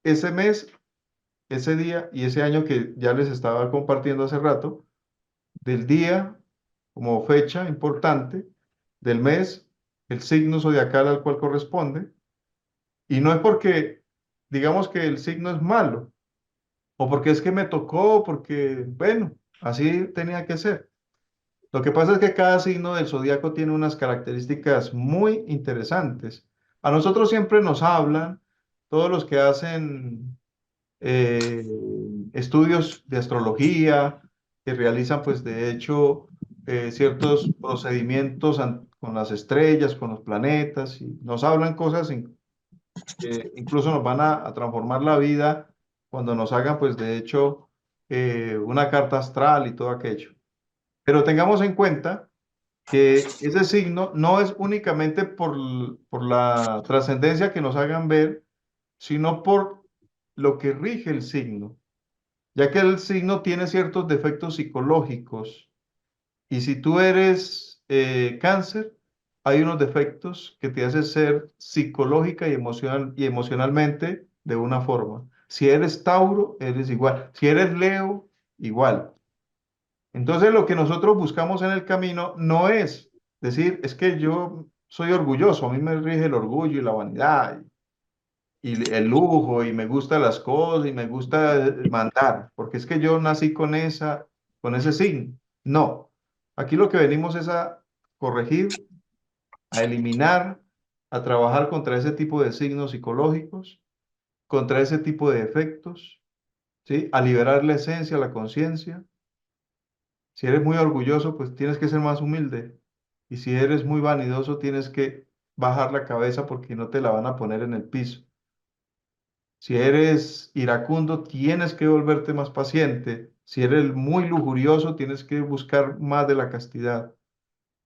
ese mes, ese día y ese año que ya les estaba compartiendo hace rato, del día como fecha importante, del mes, el signo zodiacal al cual corresponde, y no es porque digamos que el signo es malo, o porque es que me tocó, porque, bueno, así tenía que ser. Lo que pasa es que cada signo del zodiaco tiene unas características muy interesantes. A nosotros siempre nos hablan, todos los que hacen eh, estudios de astrología, que realizan pues de hecho ciertos procedimientos con las estrellas, con los planetas, y nos hablan cosas que incluso nos van a transformar la vida cuando nos hagan pues de hecho una carta astral y todo aquello. Pero tengamos en cuenta que ese signo no es únicamente por la trascendencia que nos hagan ver, sino por lo que rige el signo, ya que el signo tiene ciertos defectos psicológicos. Y si tú eres cáncer, hay unos defectos que te hacen ser psicológica y emocionalmente de una forma. Si eres Tauro, eres igual. Si eres Leo, igual. Entonces lo que nosotros buscamos en el camino no es decir, es que yo soy orgulloso, a mí me rige el orgullo y la vanidad. y el lujo y me gustan las cosas y me gusta mandar, porque es que yo nací con ese signo. No, aquí lo que venimos es a corregir, a eliminar, a trabajar contra ese tipo de signos psicológicos, contra ese tipo de efectos, ¿sí? A liberar la esencia, la conciencia. Si eres muy orgulloso, pues tienes que ser más humilde. Y si eres muy vanidoso, tienes que bajar la cabeza porque no te la van a poner en el piso. Si eres iracundo, tienes que volverte más paciente. Si eres muy lujurioso, tienes que buscar más de la castidad.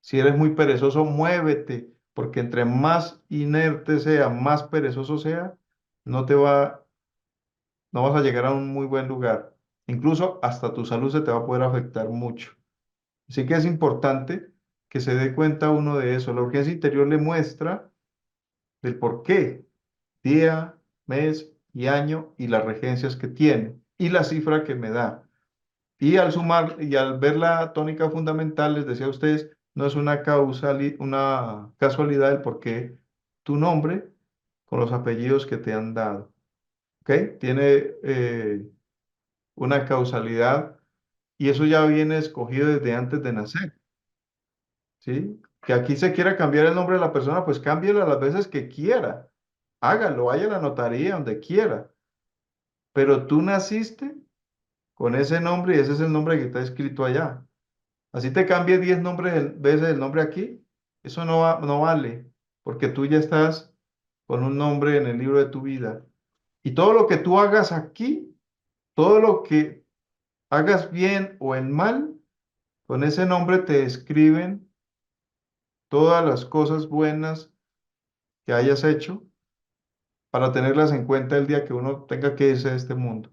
Si eres muy perezoso, muévete, porque entre más inerte sea, más perezoso sea, no te va, no vas a llegar a un muy buen lugar. Incluso hasta tu salud se te va a poder afectar mucho. Así que es importante que se dé cuenta uno de eso. La urgencia interior le muestra del por qué, día, mes y año y las regencias que tiene y la cifra que me da. Y al sumar y al ver la tónica fundamental, les decía a ustedes, no es una una casualidad el por qué tu nombre con los apellidos que te han dado. ¿Ok? Tiene una causalidad y eso ya viene escogido desde antes de nacer. ¿Sí? Que aquí se quiera cambiar el nombre de la persona, pues cámbielo las veces que quiera. Hágalo, vaya a la notaría, donde quiera. Pero tú naciste con ese nombre y ese es el nombre que está escrito allá. Así te cambies 10 veces el nombre aquí, eso no vale, porque tú ya estás con un nombre en el libro de tu vida. Y todo lo que tú hagas aquí, todo lo que hagas bien o en mal, con ese nombre te escriben todas las cosas buenas que hayas hecho para tenerlas en cuenta el día que uno tenga que irse de este mundo.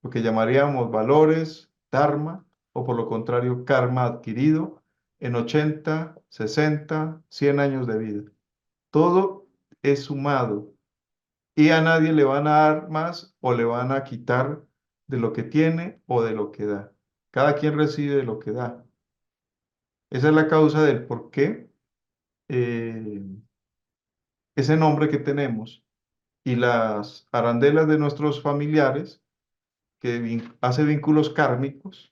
Lo que llamaríamos valores, dharma, o por lo contrario, karma adquirido en 80, 60, 100 años de vida. Todo es sumado y a nadie le van a dar más o le van a quitar de lo que tiene o de lo que da. Cada quien recibe de lo que da. Esa es la causa del por qué ese nombre que tenemos y las arandelas de nuestros familiares que hace vínculos kármicos,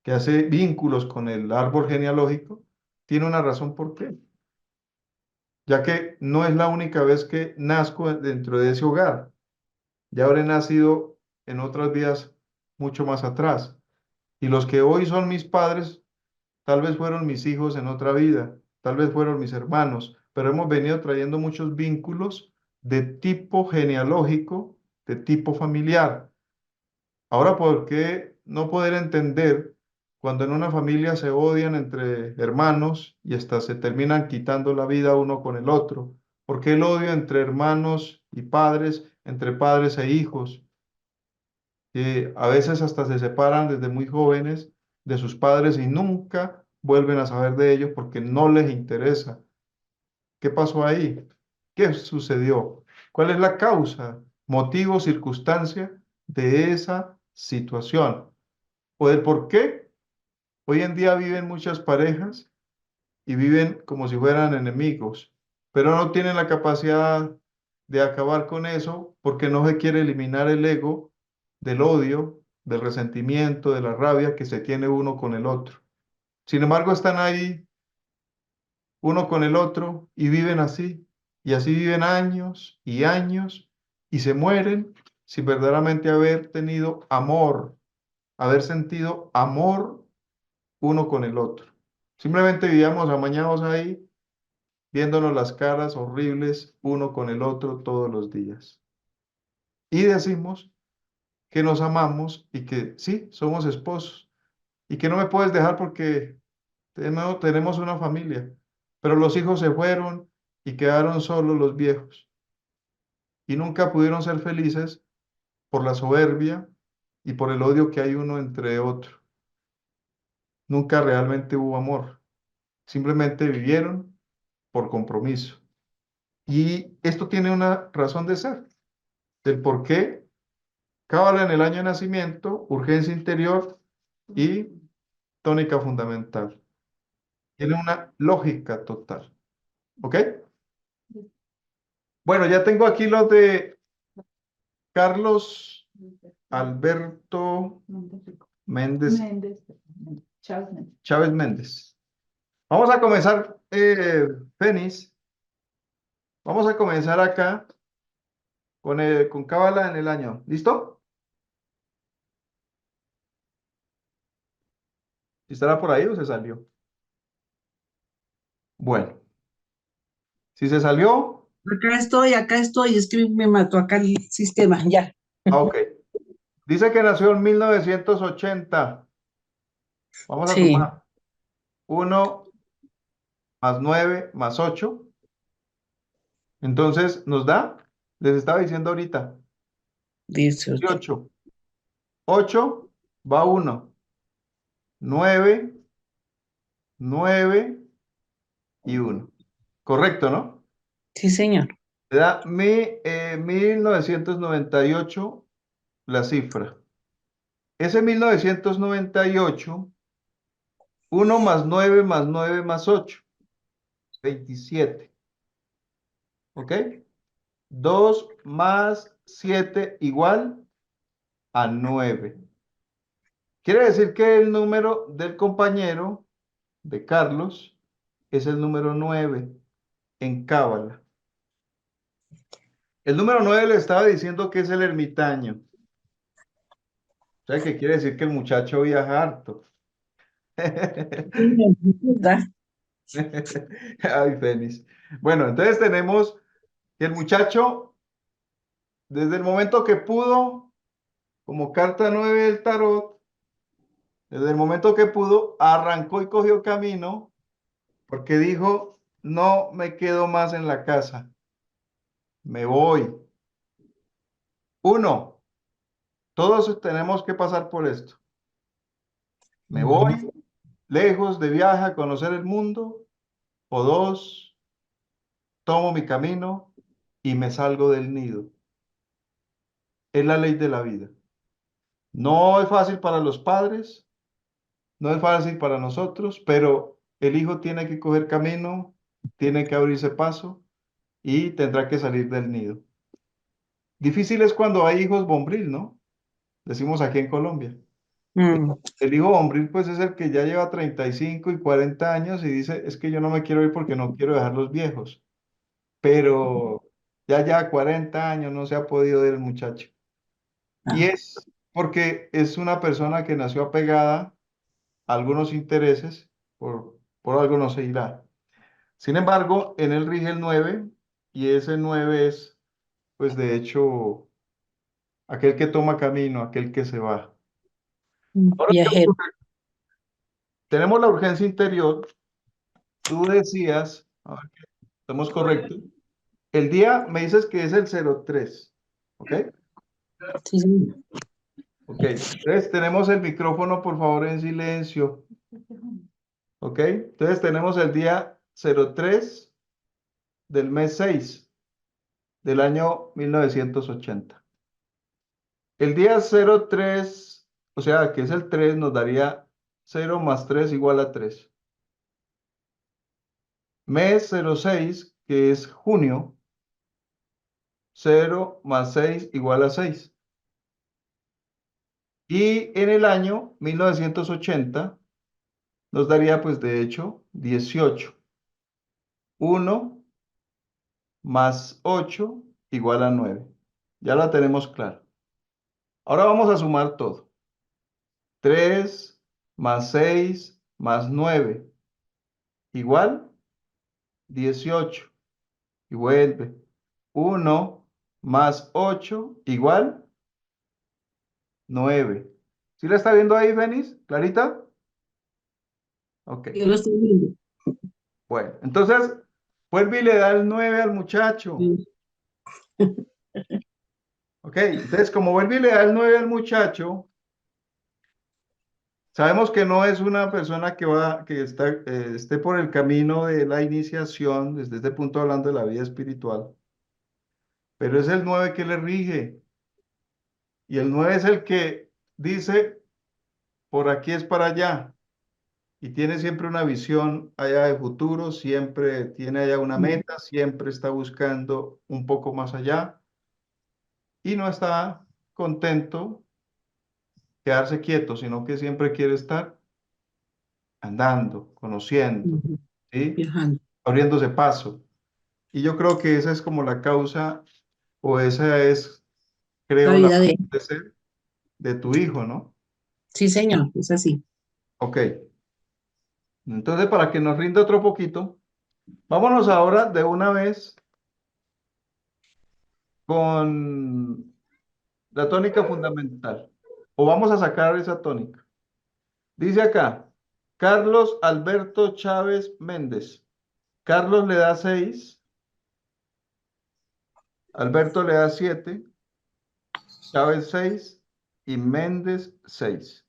que hace vínculos con el árbol genealógico, tiene una razón por qué. Ya que no es la única vez que nazco dentro de ese hogar. Ya habré nacido en otras vidas mucho más atrás. Y los que hoy son mis padres, tal vez fueron mis hijos en otra vida, tal vez fueron mis hermanos, pero hemos venido trayendo muchos vínculos de tipo genealógico, de tipo familiar. Ahora, ¿por qué no poder entender cuando en una familia se odian entre hermanos y hasta se terminan quitando la vida uno con el otro? ¿Por qué el odio entre hermanos y padres, entre padres e hijos? Que a veces hasta se separan desde muy jóvenes de sus padres y nunca vuelven a saber de ellos porque no les interesa. ¿Qué pasó ahí? ¿Qué sucedió? ¿Cuál es la causa, motivo, circunstancia de esa situación? ¿O del por qué hoy en día viven muchas parejas y viven como si fueran enemigos, pero no tienen la capacidad de acabar con eso porque no se quiere eliminar el ego del odio, del resentimiento, de la rabia que se tiene uno con el otro? Sin embargo, están ahí uno con el otro y viven así, y así viven años y años y se mueren sin verdaderamente haber tenido amor, haber sentido amor uno con el otro. Simplemente vivíamos amañados ahí, viéndonos las caras horribles uno con el otro todos los días. Y decimos que nos amamos y que sí, somos esposos y que no me puedes dejar porque tenemos una familia, pero los hijos se fueron y quedaron solos los viejos y nunca pudieron ser felices por la soberbia y por el odio que hay uno entre otro. Nunca realmente hubo amor, simplemente vivieron por compromiso. Y esto tiene una razón de ser, del por qué cábala en el año de nacimiento, urgencia interior y tónica fundamental. Tiene una lógica total. ¿Ok? Bueno, ya tengo aquí los de Carlos Alberto Méndez. Méndez Chávez Méndez. Chávez Méndez. Vamos a comenzar, Fénix. Vamos a comenzar acá con Cábala en el año. ¿Listo? ¿Estará por ahí o se salió? Bueno, si se salió, Acá estoy, es que me mató acá el sistema, ya. ok. Dice que nació en 1980. Vamos a Sí. sumar. 1 más 9 más 8. Entonces, ¿nos da? Les estaba diciendo ahorita. 18. 18. 8 va 1. 9, 9 y 1. Correcto, ¿no? Sí, señor. Te da 1998 la cifra. Ese 1998, 1 más 9 más 9 más 8. 27. ¿Ok? 2 más 7 igual a 9. Quiere decir que el número del compañero de Carlos es el número 9 en Cábala. El número 9 le estaba diciendo que es el ermitaño. O sea, que quiere decir que el muchacho viaja harto. ¿Verdad? Ay, Fénix. Bueno, entonces tenemos que el muchacho, desde el momento que pudo, como carta 9 del tarot, desde el momento que pudo, arrancó y cogió camino, porque dijo, no me quedo más en la casa, me voy. 1, todos tenemos que pasar por esto. Me voy lejos de viaje a conocer el mundo. O 2, tomo mi camino y me salgo del nido. Es la ley de la vida. No es fácil para los padres, no es fácil para nosotros, pero el hijo tiene que coger camino, tiene que abrirse paso y tendrá que salir del nido. Difícil es cuando hay hijos bombril, ¿no? Decimos aquí en Colombia. Mm. El hijo bombril pues es el que ya lleva 35 y 40 años y dice, es que yo no me quiero ir porque no quiero dejar los viejos. Pero ya 40 años no se ha podido ir el muchacho. Y es porque es una persona que nació apegada a algunos intereses, por algo no se irá. Sin embargo, en él rige el 9 y ese 9 es, pues de hecho, aquel que toma camino, aquel que se va. Ahora Viajero. tenemos la urgencia interior. Tú decías, a ver que estamos correctos. El día me dices que es el 03, ¿ok? Sí, señor. Ok, entonces tenemos el micrófono por favor en silencio. Ok, entonces tenemos el día 03 del mes 6 del año 1980. El día 03, o sea, que es el 3, nos daría 0 más 3 igual a 3. Mes 06, que es junio, 0 más 6 igual a 6. Y en el año 1980 nos daría pues de hecho 18. 1 más 8 igual a 9. Ya la tenemos clara. Ahora vamos a sumar todo. 3 más 6 más 9 igual 18. Y vuelve. 1 más 8 igual 9. ¿Sí la está viendo ahí, Fénix? ¿Clarita? Ok. Yo lo estoy viendo. Bueno, entonces, vuelve y le da el 9 al muchacho. Ok, entonces como vuelve y le da el 9 al muchacho, sabemos que no es una persona que esté por el camino de la iniciación, desde este punto hablando de la vida espiritual, pero es el 9 que le rige. Y el 9 es el que dice, por aquí es para allá. Y tiene siempre una visión allá de futuro, siempre tiene allá una meta, siempre está buscando un poco más allá. y no está contento quedarse quieto, sino que siempre quiere estar andando, conociendo, Ujú. ¿sí? Viajando. Abriéndose paso. Y yo creo que esa es como la causa, o esa es, La creo, la vida de... razón de ser de tu hijo, ¿no? Sí, señor, es así. Ok. Entonces, para que nos rinda otro poquito, vámonos ahora de una vez con la tónica fundamental. O vamos a sacar esa tónica. Dice acá, Carlos Alberto Chávez Méndez. Carlos le da 6, Alberto le da 7, Chávez 6 y Méndez 6.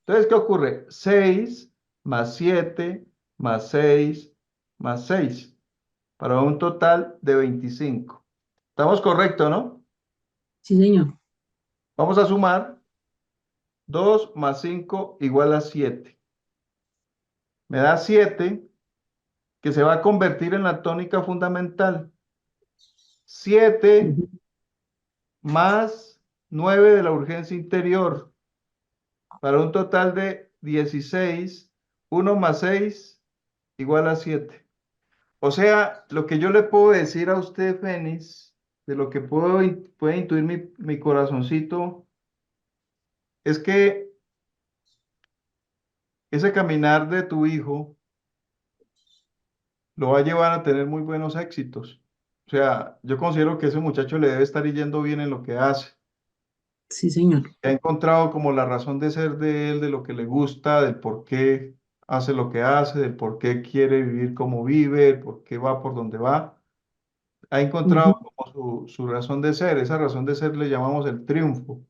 Entonces, ¿qué ocurre? 6 más 7 más 6 más 6 para un total de 25. ¿Estamos correctos, no? Sí, señor. Vamos a sumar 2 más 5 igual a 7. Me da 7 que se va a convertir en la tónica fundamental. 7 Ujú. más 9 de la urgencia interior para un total de 16. 1 más 6 igual a 7. O sea, lo que yo le puedo decir a usted, Fénix, de lo que puede intuir mi corazoncito, es que ese caminar de tu hijo lo va a llevar a tener muy buenos éxitos. O sea, yo considero que ese muchacho le debe estar yendo bien en lo que hace. Sí, señor. Ha encontrado como la razón de ser de él, de lo que le gusta, del por qué hace lo que hace, del por qué quiere vivir como vive, el por qué va por donde va. Ha encontrado Ujú. como su razón de ser. Esa razón de ser le llamamos el triunfo.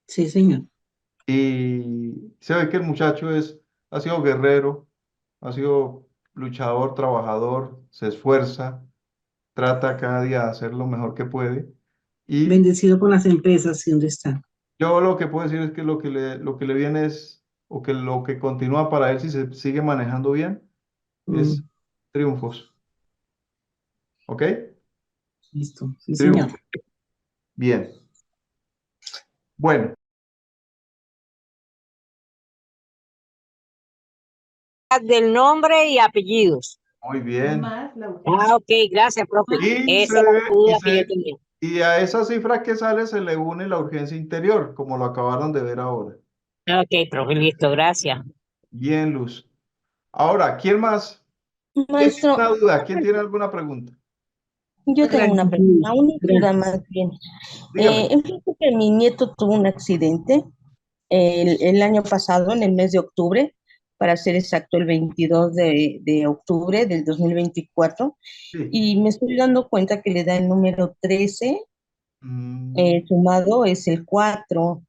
Sí, señor. Y se ve que el muchacho ha sido guerrero, ha sido luchador, trabajador, se esfuerza, trata cada día de hacer lo mejor que puede. Y Bendecido con las empresas, ¿sí? ¿Dónde está? yo lo que puedo decir es que lo que le viene es, o que lo que continúa para él, si se sigue manejando bien, es Mm, triunfos. ¿Ok? listo. Sí, señor. Triunfos. Bien. Bueno, Del nombre y apellidos. muy bien. Más la urgencia. Ah, ok, gracias, profe. Y, Esa era la duda que yo se, tenía. y a esa cifra que sale se le une la urgencia interior, como lo acabaron de ver ahora. Ok, profe, listo, gracias. Bien, Luz. Ahora, ¿quién más? ¿Quién tiene Maestro, una duda? ¿Quién tiene alguna pregunta? yo tengo una pregunta, una duda Gracias. más bien. Dígame. Fíjate que mi nieto tuvo un accidente el año pasado, en el mes de octubre, para ser exacto, el 22 de octubre del 2024, Sí. y me estoy dando cuenta que le da el número 13, Mm, sumado es el 4, ok.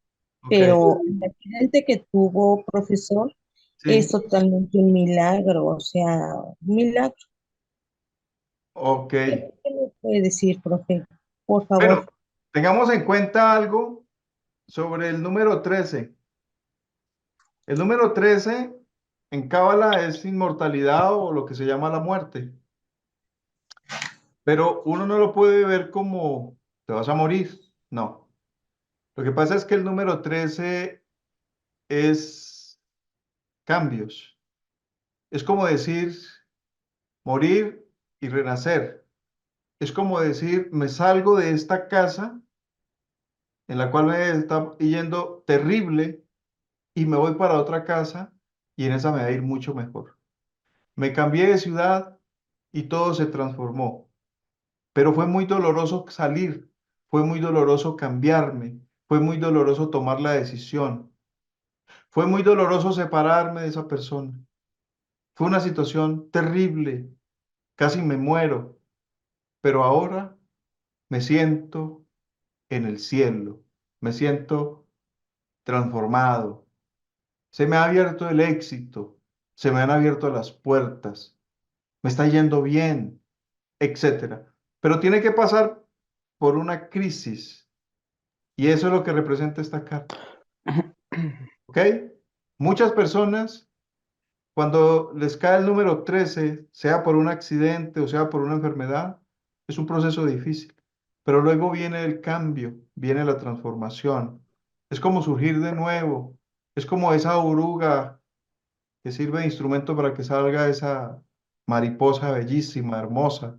pero el accidente que tuvo, profesor, es Sí. totalmente un milagro, o sea, un milagro. Ok. ¿Qué me puede decir, profe? Por Bueno, favor. tengamos en cuenta algo sobre el número 13. El número 13 en Cábala es inmortalidad o lo que se llama la muerte. Pero uno no lo puede ver como te vas a morir. No. Lo que pasa es que el número 13 es cambios. Es como decir morir y renacer. Es como decir, me salgo de esta casa en la cual me está yendo terrible y me voy para otra casa y en esa me va a ir mucho mejor. Me cambié de ciudad y todo se transformó, pero fue muy doloroso salir, fue muy doloroso cambiarme, fue muy doloroso tomar la decisión, fue muy doloroso separarme de esa persona. Fue una situación terrible, casi me muero, pero ahora me siento en el cielo, me siento transformado. Se me ha abierto el éxito, se me han abierto las puertas, me está yendo bien, etcétera. Pero tiene que pasar por una crisis y eso es lo que representa esta carta. ¿Ok? Muchas personas, cuando les cae el número 13, sea por un accidente o sea por una enfermedad, es un proceso difícil. pero luego viene el cambio, viene la transformación. Es como surgir de nuevo, es como esa oruga que sirve de instrumento para que salga esa mariposa bellísima, hermosa,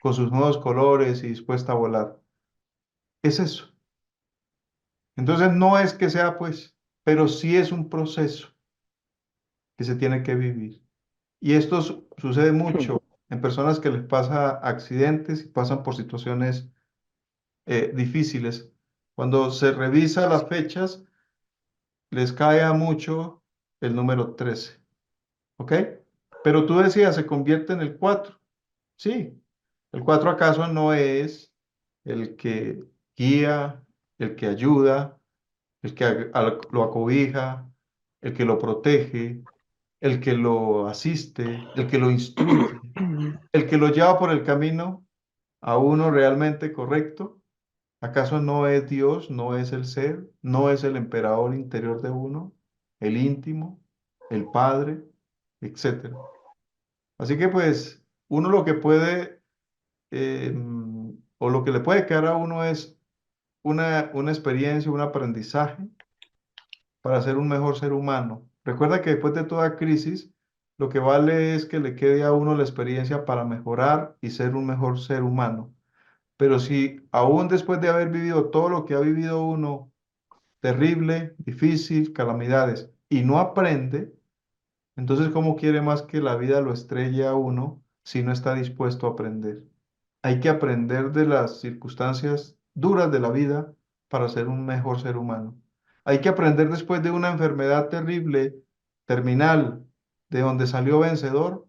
con sus nuevos colores y dispuesta a volar. Es eso. Entonces no es que sea pues, pero sí es un proceso que se tiene que vivir. Y esto sucede mucho en personas que les pasa accidentes y pasan por situaciones difíciles. Cuando se revisa las fechas, les cae a mucho el número 13. ¿Ok? Pero tú decías, se convierte en el 4. Sí. ¿El 4 acaso no es el que guía, el que ayuda, el que lo acobija, el que lo protege, el que lo asiste, el que lo instruye, el que lo lleva por el camino a uno realmente correcto? ¿Acaso no es Dios, no es el ser, no es el emperador interior de uno, el íntimo, el Padre, etcétera? Así que pues uno lo que puede, o lo que le puede quedar a uno es una experiencia, un aprendizaje para ser un mejor ser humano. Recuerda que después de toda crisis, lo que vale es que le quede a uno la experiencia para mejorar y ser un mejor ser humano. Pero si aún después de haber vivido todo lo que ha vivido uno, terrible, difícil, calamidades, y no aprende, entonces ¿cómo quiere más que la vida lo estrelle a uno si no está dispuesto a aprender? Hay que aprender de las circunstancias duras de la vida para ser un mejor ser humano. Hay que aprender después de una enfermedad terrible, terminal, de donde salió vencedor,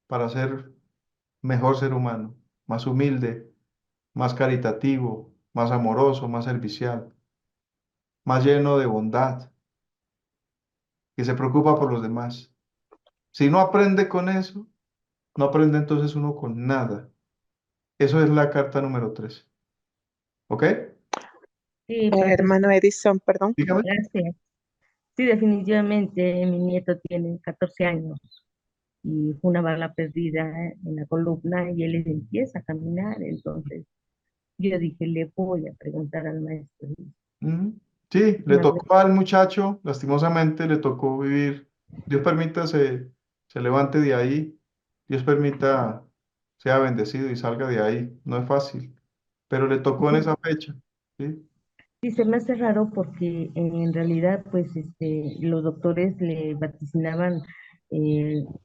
para ser mejor ser humano, más humilde, más caritativo, más amoroso, más servicial, más lleno de bondad, que se preocupa por los demás. Si no aprende con eso, no aprende entonces uno con nada. Eso es la carta número 3. ¿Ok? Sí, profesor, Hermano Edison, perdón. Dígame. gracias. Sí, definitivamente mi nieto tiene 14 años y fue una bala perdida en la columna y él empieza a caminar. Entonces yo dije, le voy a preguntar al maestro. Sí, le Una vez- tocó al muchacho, lastimosamente le tocó vivir. Dios permita se levante de ahí, Dios permita sea bendecido y salga de ahí. No es fácil, pero le tocó en esa fecha. ¿Sí? Sí, se me hace raro porque en realidad, pues, los doctores le vaticinaban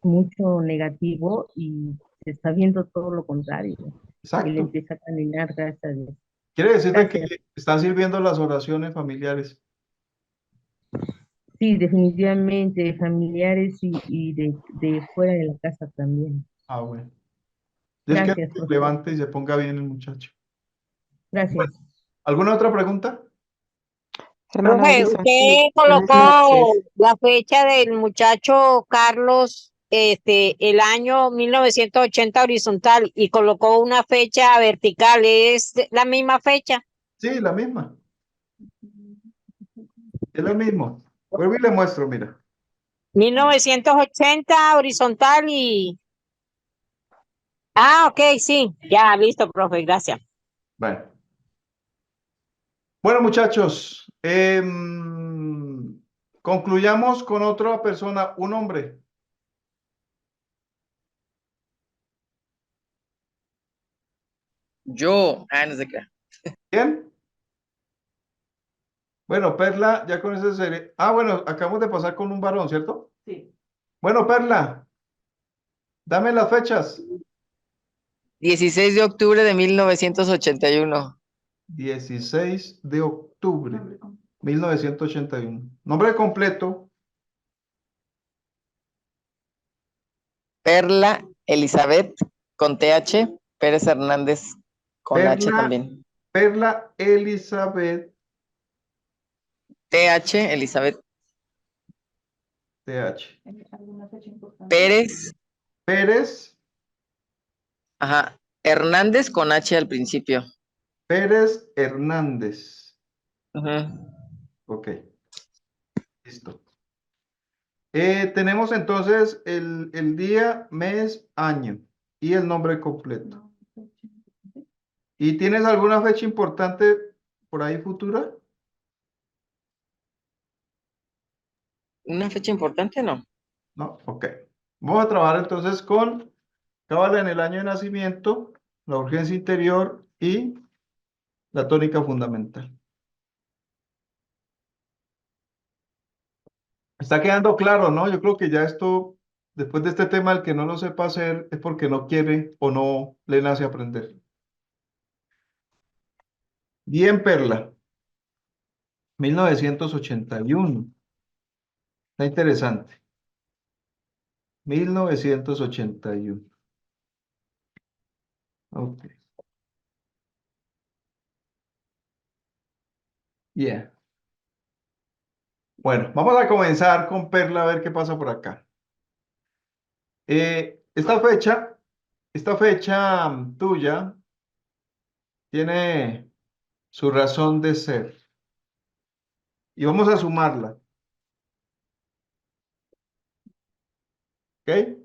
mucho negativo y se está viendo todo lo contrario. Él Exacto. empieza a caminar, gracias a Dios. Quiere decir de que Gracias. están sirviendo las oraciones familiares. Sí, definitivamente, familiares y de fuera de la casa también. Ah, bueno. Dios quiera Gracias, que se profe. levante y se ponga bien el muchacho. Gracias. ¿Alguna otra pregunta? Hermano Profe, Edison, usted buenas colocó noches. la fecha del muchacho Carlos, el año 1980 horizontal y colocó una fecha vertical. ¿Es la misma fecha? Sí, la misma. Es lo mismo. Vuelvo y le muestro, mira. 1980 horizontal y... Ah, ok, sí. Ya, listo, profe, gracias. Bueno. Bueno, muchachos, concluyamos con otra persona, un hombre. Yo, no sé qué. ¿Quién? Bueno, Perla, ya con esa serie. Ah, bueno, acabamos de pasar con un varón, ¿cierto? Sí. Bueno, Perla, dame las fechas. 16 de octubre de 1981. 16 de octubre, 1981. Nombre completo. Perla Elizabeth con TH, Pérez Hernández con H Perla, también. Perla Elizabeth TH, Elizabeth TH. Pérez, Pérez, ajá, Hernández con H al principio. Pérez Hernández. Ajá. Ok, listo. Tenemos entonces el día, mes, año y el nombre completo. ¿Y tienes alguna fecha importante por ahí futura? ¿Una fecha importante? No. No, ok. Vamos a trabajar entonces con cábala en el año de nacimiento, la urgencia interior y la tónica fundamental. Está quedando claro, ¿no? Yo creo que ya esto, después de este tema, el que no lo sepa hacer es porque no quiere o no le nace aprender. Bien, Perla. 1981. Está interesante. 1981. Ok. Yeah. Bueno, vamos a comenzar con Perla a ver qué pasa por acá. Esta fecha tuya tiene su razón de ser y vamos a sumarla, ¿ok?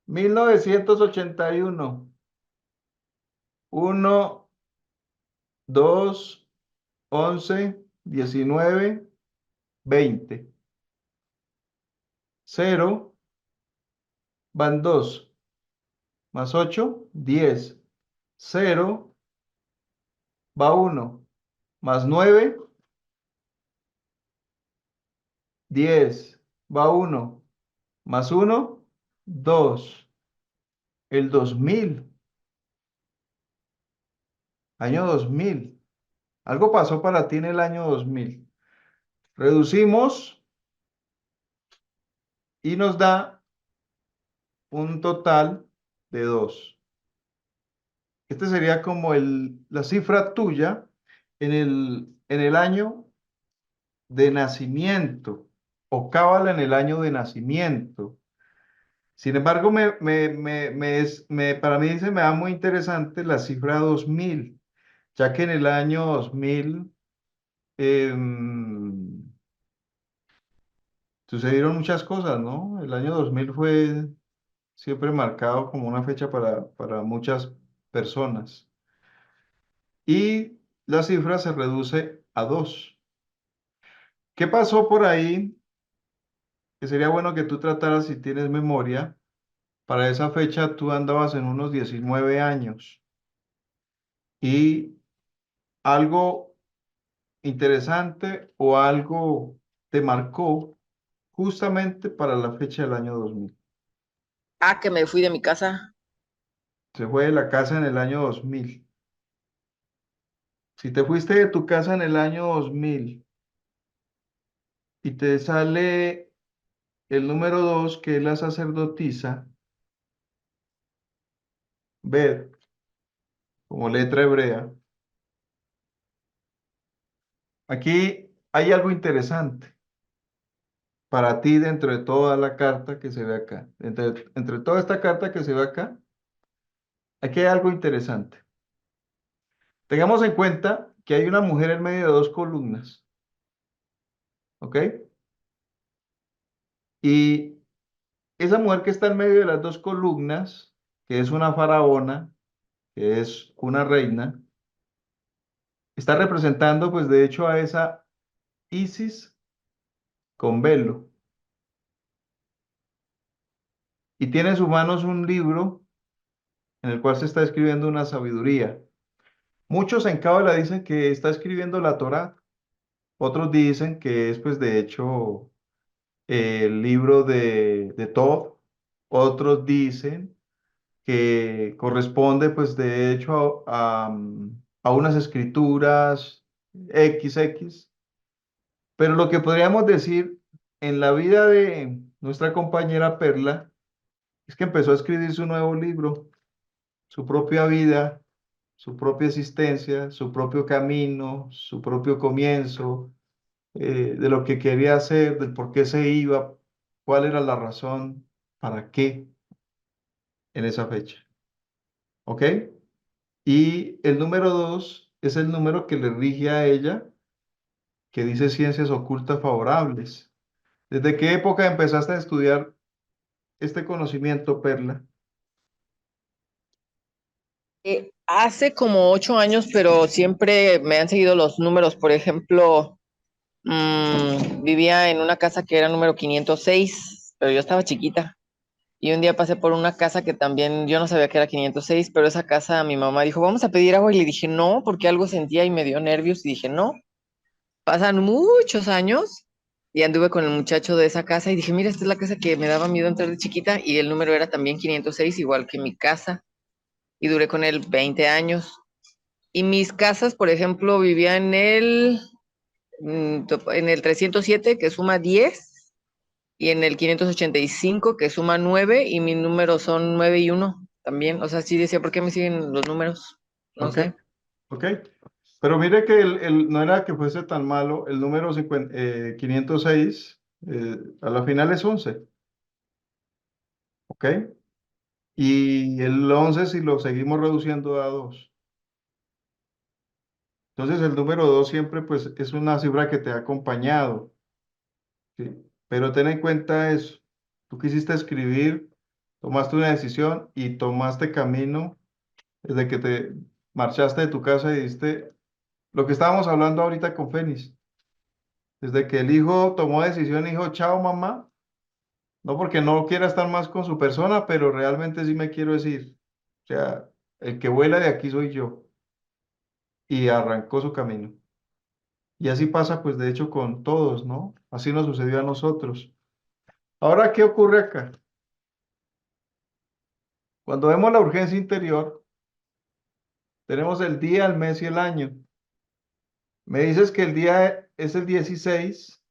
1981. 1, 2, 11, 19, 20. 0 van 2 más 8, 10. 0 va 1 más 9, 10. Va 1 más 1, 2. El 2000, año 2000. Algo pasó para ti en el año 2000. Reducimos y nos da un total de 2. Este sería como la cifra tuya en el año de nacimiento o cábala en el año de nacimiento. Sin embargo, para mí se me da muy interesante la cifra 2000, ya que en el año 2000 sucedieron muchas cosas, ¿no? El año 2000 fue siempre marcado como una fecha para muchas personas. Y la cifra se reduce a 2. ¿Qué pasó por ahí? Que sería bueno que tú trataras, si tienes memoria, para esa fecha tú andabas en unos 19 años. Y algo interesante o algo te marcó justamente para la fecha del año 2000. Ah, que me fui de mi casa. Se fue de la casa en el año 2000. Si te fuiste de tu casa en el año 2000 y te sale el número 2, que es la sacerdotisa, Bet, como letra hebrea, aquí hay algo interesante para ti dentro de toda la carta que se ve acá. Entre toda esta carta que se ve acá, aquí hay algo interesante. Tengamos en cuenta que hay una mujer en medio de 2 columnas, ¿ok? Y esa mujer que está en medio de las 2 columnas, que es una faraona, que es una reina, está representando, pues de hecho, a esa Isis con velo. Y tiene en sus manos un libro en el cual se está escribiendo una sabiduría. Muchos en Cábala dicen que está escribiendo la Torá, otros dicen que es, pues de hecho, el libro de Tov, otros dicen que corresponde, pues de hecho, a unas escrituras XX. Pero lo que podríamos decir en la vida de nuestra compañera Perla es que empezó a escribir su nuevo libro, su propia vida, su propia existencia, su propio camino, su propio comienzo, de lo que quería hacer, del por qué se iba, cuál era la razón, para qué en esa fecha. ¿Ok? Y el número 2 es el número que le rige a ella, que dice ciencias ocultas favorables. ¿Desde qué época empezaste a estudiar este conocimiento, Perla? Hace como 8 años, pero siempre me han seguido los números. Por ejemplo, vivía en una casa que era número 506, pero yo estaba chiquita. Y un día pasé por una casa que también yo no sabía que era 506, pero esa casa mi mamá dijo, vamos a pedir agua. Y le dije, no, porque algo sentía y me dio nervios. Y dije, no. Pasan muchos años y anduve con el muchacho de esa casa y dije, mira, esta es la casa que me daba miedo entrar de chiquita. Y el número era también 506, igual que mi casa. Y duré con él 20 años. Y mis casas, por ejemplo, vivía en el 307, que suma 10, y en el 585, que suma 9, y mis números son 9 y 1 también. O sea, sí decía, ¿por qué me siguen los números? No Ok, sé. ok. Pero mire que no era que fuese tan malo, el número 506 a la final es 11, ¿ok? Y el 11 si lo seguimos reduciendo da 2. Entonces el número 2 siempre pues es una cifra que te ha acompañado, ¿sí? Pero ten en cuenta eso. Tú quisiste escribir, tomaste una decisión y tomaste camino desde que te marchaste de tu casa y diste lo que estábamos hablando ahorita con Fénix. Desde que el hijo tomó decisión y dijo, chao mamá, no porque no quiera estar más con su persona, pero realmente sí me quiero decir. O sea, el que vuela de aquí soy yo. Y arrancó su camino. Y así pasa, pues de hecho, con todos, ¿no? Así nos sucedió a nosotros. Ahora, ¿qué ocurre acá? Cuando vemos la urgencia interior, tenemos el día, el mes y el año. Me dices que el día es el 16,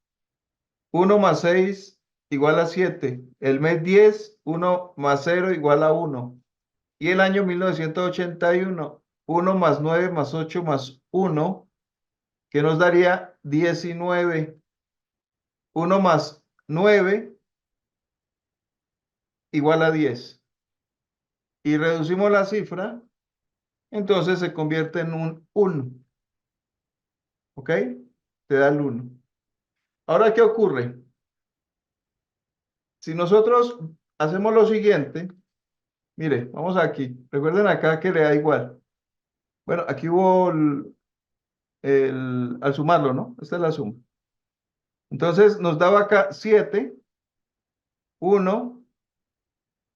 1 más 6 igual a 7. El mes 10, 1 más 0 igual a 1. Y el año 1981, 1 más 9 más 8 más 1, que nos daría 19. 1 más 9 igual a 10. Y reducimos la cifra, entonces se convierte en un 1. ¿Ok? Te da el 1. Ahora, ¿qué ocurre? Si nosotros hacemos lo siguiente, mire, vamos aquí. Recuerden acá que le da igual. Bueno, aquí hubo al sumarlo, ¿no? Esta es la suma. Entonces nos daba acá 7, 1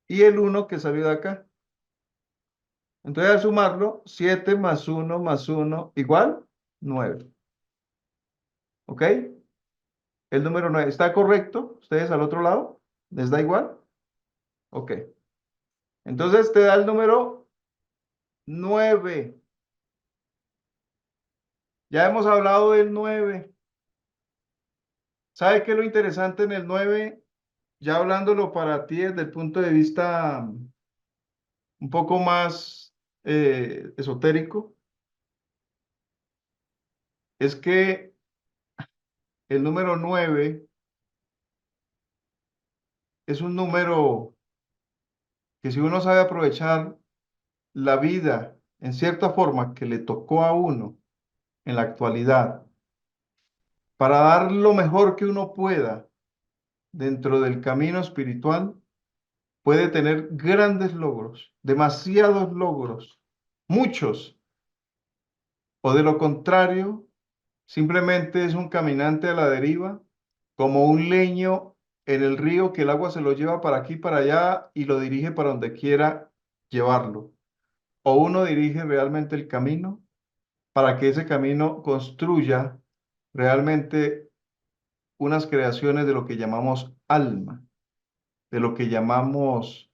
y el 1 que salió de acá. Entonces al sumarlo, 7 más 1 más 1 igual 9. ¿Ok? El número 9 está correcto. ¿Ustedes al otro lado? ¿Les da igual? Ok. Entonces te da el número 9. Ya hemos hablado del 9. ¿Sabe qué es lo interesante en el 9? Ya hablándolo para ti desde el punto de vista un poco más esotérico, es que el número 9 es un número que si uno sabe aprovechar la vida en cierta forma que le tocó a uno en la actualidad, para dar lo mejor que uno pueda dentro del camino espiritual, puede tener grandes logros, demasiados logros, muchos, o de lo contrario, simplemente es un caminante a la deriva, como un leño en el río que el agua se lo lleva para aquí, para allá y lo dirige para donde quiera llevarlo. O uno dirige realmente el camino para que ese camino construya realmente unas creaciones de lo que llamamos alma, de lo que llamamos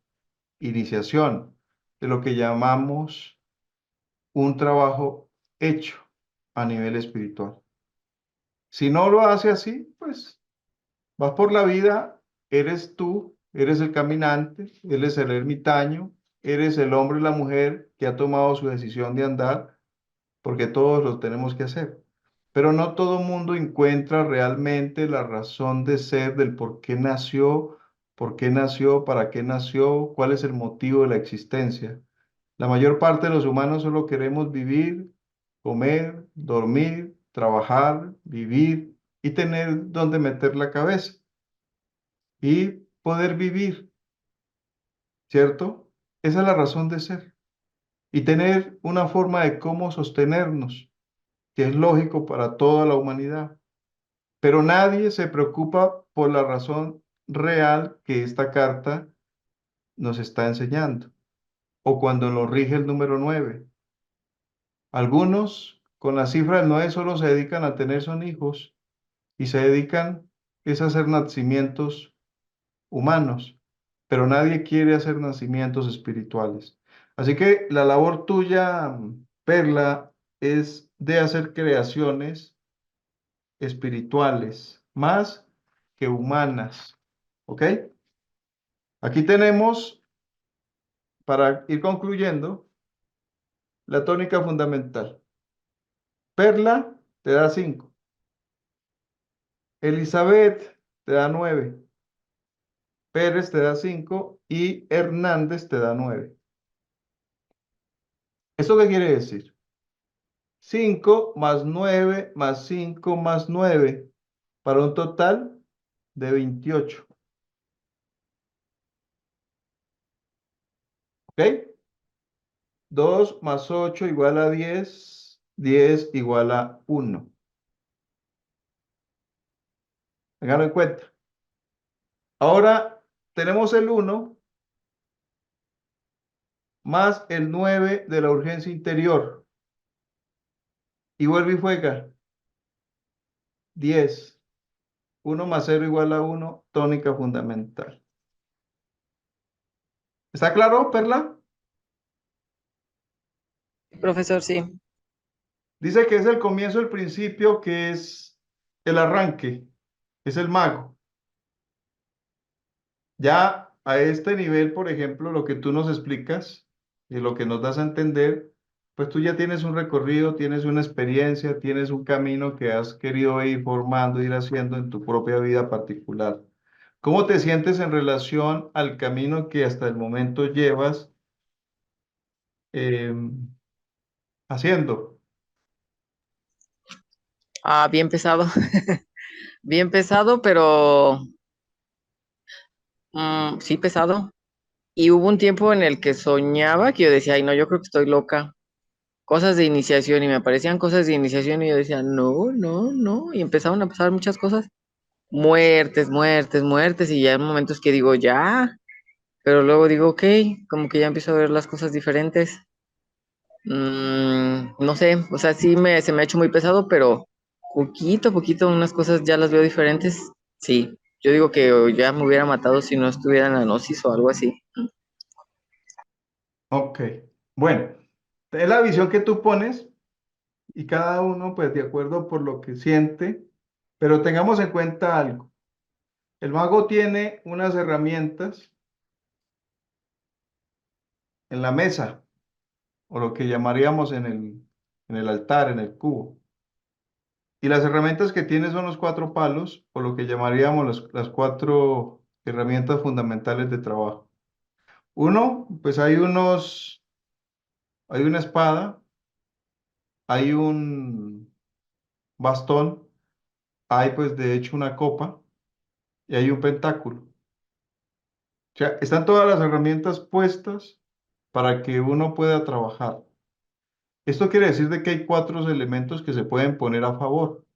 iniciación, de lo que llamamos un trabajo hecho a nivel espiritual. Si no lo hace así, pues vas por la vida, eres tú, eres el caminante, eres el ermitaño, eres el hombre y la mujer que ha tomado su decisión de andar, porque todos lo tenemos que hacer. Pero no todo mundo encuentra realmente la razón de ser del por qué nació, para qué nació, cuál es el motivo de la existencia. La mayor parte de los humanos solo queremos vivir, comer, dormir, trabajar, vivir y tener donde meter la cabeza y poder vivir, ¿cierto? Esa es la razón de ser. y tener una forma de cómo sostenernos, que es lógico para toda la humanidad. Pero nadie se preocupa por la razón real que esta carta nos está enseñando, o cuando nos rige el número 9. Algunos con la cifra del 9 solo se dedican a tener son hijos y se dedican es a hacer nacimientos humanos, pero nadie quiere hacer nacimientos espirituales. Así que la labor tuya, Perla, es de hacer creaciones espirituales, más que humanas. ¿Ok? Aquí tenemos, para ir concluyendo, la tónica fundamental. Perla te da 5. Elizabeth te da 9. Pérez te da 5 y Hernández te da 9. ¿Eso qué quiere decir? 5 más 9 más 5 más 9 para un total de 28. ¿Ok? 2 más 8 igual a 10. 10 igual a 1. Ténganlo en cuenta. Ahora tenemos el 1 más el 9 de la urgencia interior. Y vuelve y juega. 10. 1 más 0 igual a 1, tónica fundamental. ¿Está claro, Perla? Profesor, sí. Dice que es el comienzo, el principio, que es el arranque, es el mago. Ya a este nivel, por ejemplo, lo que tú nos explicas y lo que nos das a entender, pues tú ya tienes un recorrido, tienes una experiencia, tienes un camino que has querido ir formando, ir haciendo en tu propia vida particular. ¿Cómo te sientes en relación al camino que hasta el momento llevas haciendo? Bien pesado. Bien pesado, pero sí pesado. Y hubo un tiempo en el que soñaba que yo decía, ay, no, yo creo que estoy loca. Cosas de iniciación y me aparecían cosas de iniciación y yo decía, no, no, no. Y empezaron a pasar muchas cosas. Muertes, muertes, muertes. Y ya hay momentos que digo, ya. Pero luego digo, ok, como que ya empiezo a ver las cosas diferentes. No sé, o sea, se me ha hecho muy pesado, pero poquito a poquito unas cosas ya las veo diferentes. Sí, yo digo que ya me hubiera matado si no estuviera en la gnosis o algo así. Ok, bueno, es la visión que tú pones y cada uno, pues, de acuerdo por lo que siente, pero tengamos en cuenta algo. El mago tiene unas herramientas en la mesa, o lo que llamaríamos en el altar, en el cubo. Y las herramientas que tiene son los 4 palos, o lo que llamaríamos las 4 herramientas fundamentales de trabajo. Uno, pues hay una espada, hay un bastón, hay pues de hecho una copa y hay un pentáculo. O sea, están todas las herramientas puestas para que uno pueda trabajar. Esto quiere decir de que hay 4 elementos que se pueden poner a favor.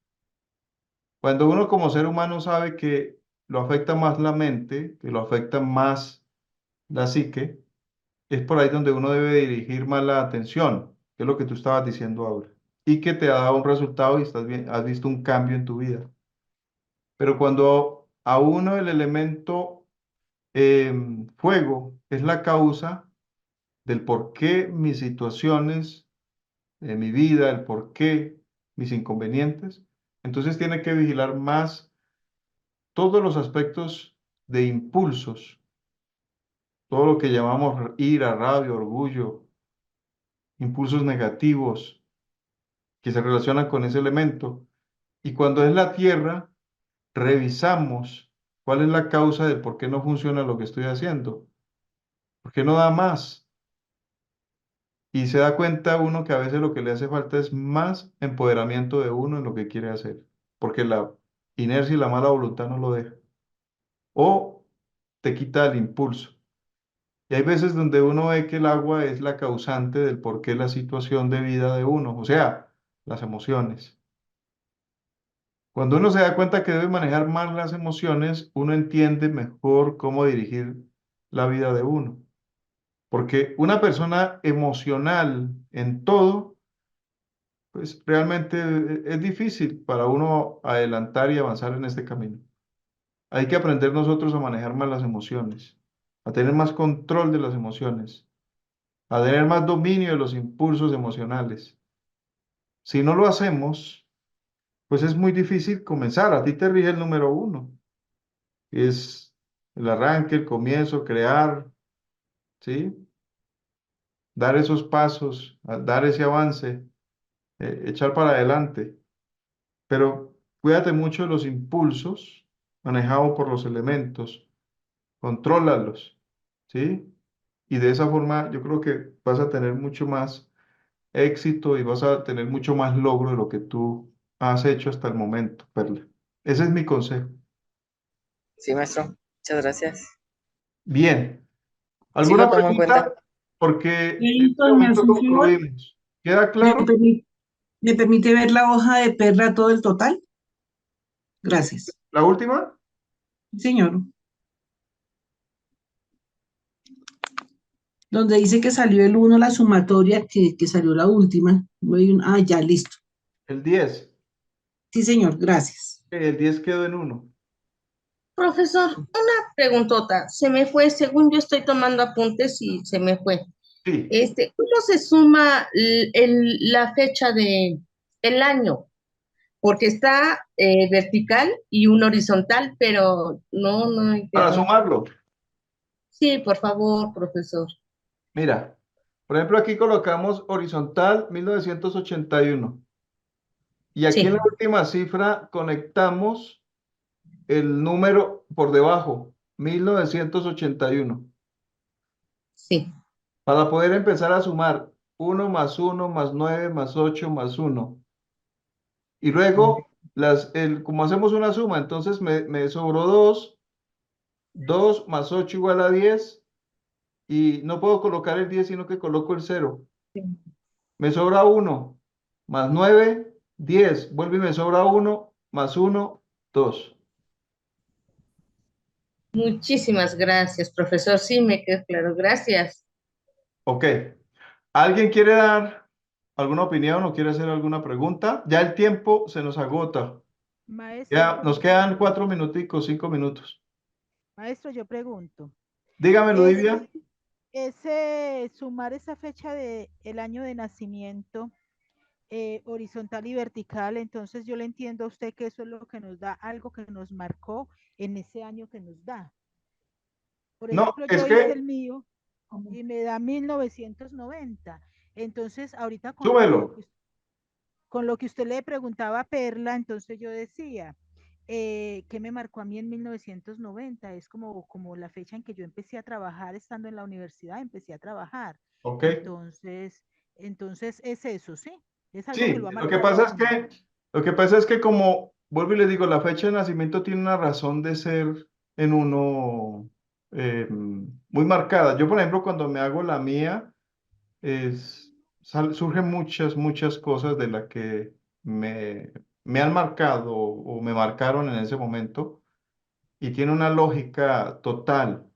Cuando uno como ser humano sabe que lo afecta más la mente, que lo afecta más la psique, es por ahí donde uno debe dirigir más la atención, que es lo que tú estabas diciendo ahora, y que te ha dado un resultado y estás bien, has visto un cambio en tu vida. Pero cuando a uno el elemento fuego es la causa del por qué mis situaciones, de mi vida, el por qué mis inconvenientes, entonces tiene que vigilar más todos los aspectos de impulsos, todo lo que llamamos ira, rabia, orgullo, impulsos negativos que se relacionan con ese elemento. Y cuando es la tierra, revisamos cuál es la causa de por qué no funciona lo que estoy haciendo, por qué no da más. Y se da cuenta uno que a veces lo que le hace falta es más empoderamiento de uno en lo que quiere hacer, porque la inercia y la mala voluntad no lo deja. O te quita el impulso. Y hay veces donde uno ve que el agua es la causante del por qué la situación de vida de uno, o sea, las emociones. Cuando uno se da cuenta que debe manejar más las emociones, uno entiende mejor cómo dirigir la vida de uno. Porque una persona emocional en todo, pues realmente es difícil para uno adelantar y avanzar en este camino. Hay que aprender nosotros a manejar más las emociones, a tener más control de las emociones, a tener más dominio de los impulsos emocionales. Si no lo hacemos, pues es muy difícil comenzar. A ti te rige el número uno. Es el arranque, el comienzo, crear, ¿sí? Dar esos pasos, dar ese avance, echar para adelante. Pero cuídate mucho de los impulsos manejados por los elementos, contrólalos, ¿sí? Y de esa forma yo creo que vas a tener mucho más éxito y vas a tener mucho más logro de lo que tú has hecho hasta el momento, Perla. Ese es mi consejo. Sí, maestro. Muchas gracias. Bien. Sí ¿Alguna lo tomo en cuenta. pregunta? Porque en este Listo, ¿me hace momento un favor? concluimos. ¿Queda ¿Me claro? me permite ver la hoja de perla todo el total? Gracias. ¿La última? Señor. Donde dice que salió el 1, la sumatoria, que salió la última. Ah, ya, listo. El 10. Sí, señor, gracias. El 10 quedó en 1. Profesor, una preguntota. Se me fue, según yo estoy tomando apuntes y se me fue. Sí. ¿Cómo se suma la fecha el año? Porque está vertical y un horizontal, pero no Para entiendo. sumarlo. Sí, por favor, profesor. Mira, por ejemplo, aquí colocamos horizontal 1981. Y aquí Sí. en la última cifra conectamos el número por debajo, 1981. Sí. Para poder empezar a sumar 1 más 1 más 9 más 8 más 1. Y luego, como hacemos una suma, entonces me sobró 2. 2 más 8 igual a 10. Y no puedo colocar el 10, sino que coloco el 0. Me sobra 1 más 9, 10. Vuelve y me sobra 1 más 1, 2. Muchísimas gracias, profesor. Sí, me quedó claro. Gracias. Ok. ¿Alguien quiere dar alguna opinión o quiere hacer alguna pregunta? Ya el tiempo se nos agota. Maestro, Ya nos quedan 4 minuticos, 5 minutos. maestro, yo pregunto, Dígamelo, Divia. sumar esa fecha de el año de nacimiento, horizontal y vertical, entonces yo le entiendo a usted que eso es lo que nos da, algo que nos marcó en ese año que nos da. Por No, ejemplo, es yo hice que, el mío y me da 1990. Entonces, ahorita súbelo. con lo que usted le preguntaba a Perla, entonces yo decía, ¿qué me marcó a mí en 1990? Es como la fecha en que yo empecé a trabajar, estando en la universidad, empecé a trabajar. Ok. Entonces es eso, ¿sí? Es algo que Sí, lo ha lo que marcado pasa a es uno. que como vuelvo y le digo, la fecha de nacimiento tiene una razón de ser en uno muy marcada. Yo, por ejemplo, cuando me hago la mía, surgen muchas cosas de las que me han marcado o me marcaron en ese momento y tiene una lógica total.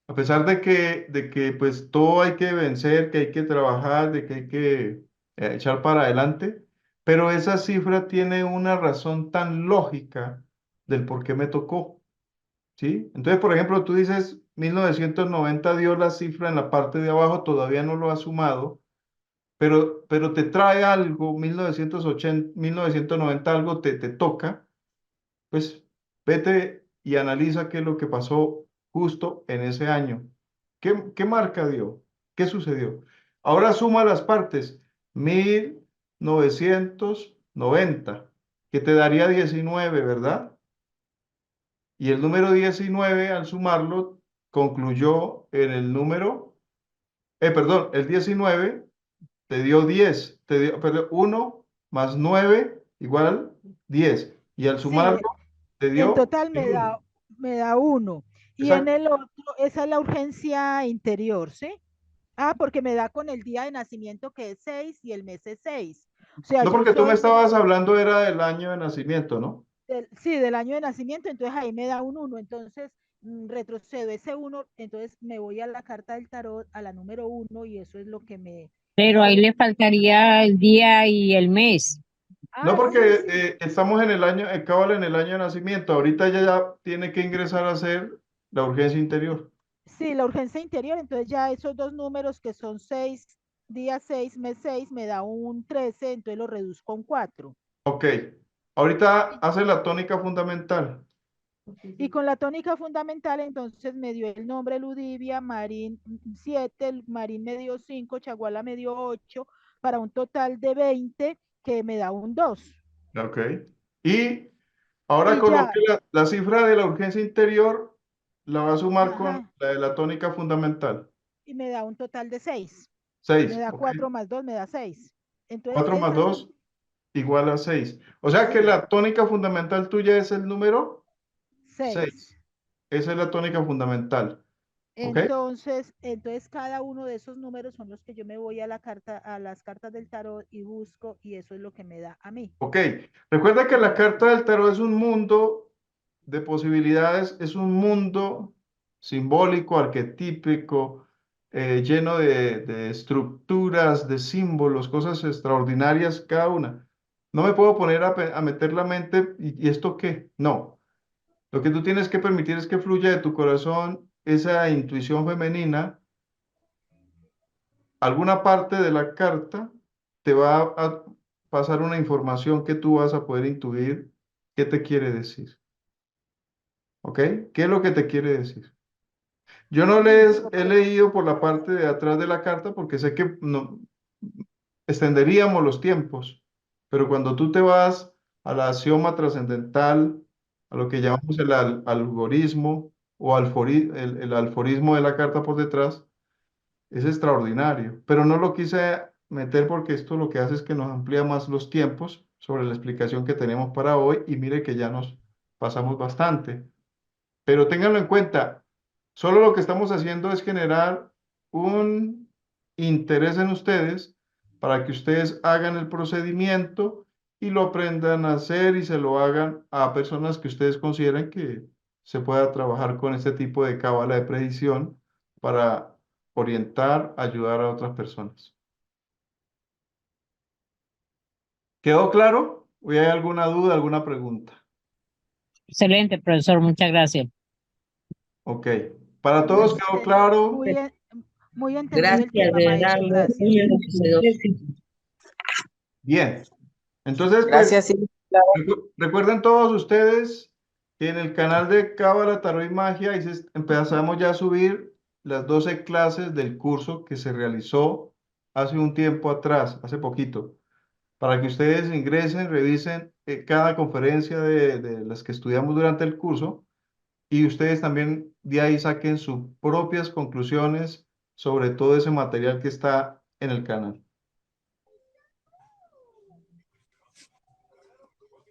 A pesar de que pues todo hay que vencer, que hay que trabajar, de que hay que echar para adelante, pero esa cifra tiene una razón tan lógica del por qué me tocó, ¿sí? Entonces, por ejemplo, tú dices 1990 dio la cifra en la parte de abajo, todavía no lo ha sumado, pero te trae algo, 1980, 1990 algo te toca, pues vete y analiza qué es lo que pasó justo en ese año. ¿Qué marca dio? ¿Qué sucedió? Ahora suma las partes. 1990, que te daría 19, ¿verdad? Y el número 19, al sumarlo, concluyó en el número, perdón, el 19 te dio 10, perdón, 1 más 9 igual 10. Y al Sí, sumarlo te en dio total el 1. me da 1. Y en Exacto. el otro, esa es la urgencia interior, ¿sí? Ah, porque me da con el día de nacimiento que es 6 y el mes es 6. O sea, No, yo porque tú me soy estabas hablando era del año de nacimiento, ¿no? sí, del año de nacimiento, entonces ahí me da un 1, entonces retrocedo ese 1, entonces me voy a la carta del tarot, a la número 1, y eso es lo que me... Pero ahí le faltaría el día y el mes. No, Ah, porque sí, sí, estamos en el año, Cábala en el año de nacimiento. Ahorita ella ya tiene que ingresar a hacer la urgencia interior. sí, la urgencia interior, entonces ya esos dos números que son 6, día 6, mes 6, me da un 13, entonces lo reduzco a un 4. Ok. Ahorita hace la tónica fundamental. Y con la tónica fundamental, entonces me dio el nombre Ludivia, Marín 7, Marín me dio 5, Chaguala me dio 8, para un total de 20, que me da un 2. Ok. Y ahora Y ya, coloque la cifra de la urgencia interior, la va a sumar con ajá, la de la tónica fundamental. y me da un total de 6. Me 6. da Ok. 4 más 2, me da 6. Entonces, 4 más esas 2 son, igual a 6. O sea que sí, la tónica fundamental tuya es el número 6. 6. Esa es la tónica fundamental. ¿Ok? Entonces cada uno de esos números son los que yo me voy a la carta, a las cartas del tarot y busco, y eso es lo que me da a mí. Ok. Recuerda que la carta del tarot es un mundo de posibilidades, es un mundo simbólico, arquetípico, lleno de estructuras, de símbolos, cosas extraordinarias cada una. No me puedo poner a meter la mente, ¿y esto qué? No. Lo que tú tienes que permitir es que fluya de tu corazón esa intuición femenina. Alguna parte de la carta te va a pasar una información que tú vas a poder intuir qué te quiere decir. ¿Ok? ¿Qué es lo que te quiere decir? Yo no les Listo, he leído por la parte de atrás de la carta porque sé que no, extenderíamos los tiempos, pero cuando tú te vas a la axioma trascendental, a lo que llamamos el algoritmo o el alforismo de la carta por detrás, es extraordinario, pero no lo quise meter porque esto lo que hace es que nos amplía más los tiempos sobre la explicación que tenemos para hoy y mire que ya nos pasamos bastante. Pero ténganlo en cuenta, solo lo que estamos haciendo es generar un interés en ustedes para que ustedes hagan el procedimiento y lo aprendan a hacer y se lo hagan a personas que ustedes consideren que se pueda trabajar con este tipo de cábala de predicción para orientar, ayudar a otras personas. ¿Quedó claro? ¿O hay alguna duda, alguna pregunta? Excelente, profesor, muchas gracias. Ok. ¿Para todos quedó Este, claro? muy entendido el Gracias, tema, de verdad, maestro, gracias. muy enriquecedor. Bien. Entonces, pues, Gracias, sí, claro. recuerden todos ustedes que en el canal de Cábala, Tarot y Magia empezamos ya a subir las 12 clases del curso que se realizó hace un tiempo atrás, hace poquito, para que ustedes ingresen, revisen cada conferencia de las que estudiamos durante el curso y ustedes también de ahí saquen sus propias conclusiones sobre todo ese material que está en el canal.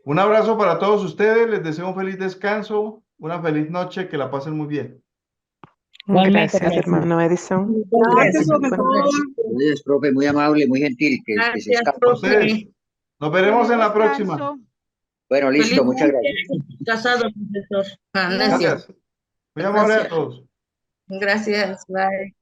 Un abrazo para todos ustedes, les deseo un feliz descanso, una feliz noche, que la pasen muy bien. Igualmente, Gracias, hermano Edison. Gracias, Buenas profesor. noches. Gracias, profe, muy amable, muy gentil, que se Gracias, escapa. A ustedes. profe. Nos veremos Feliz en la próxima. descanso. Bueno, listo, muchas gracias. Felizmente casado, profesor. Gracias. Gracias. Muy amable a todos. Gracias, bye.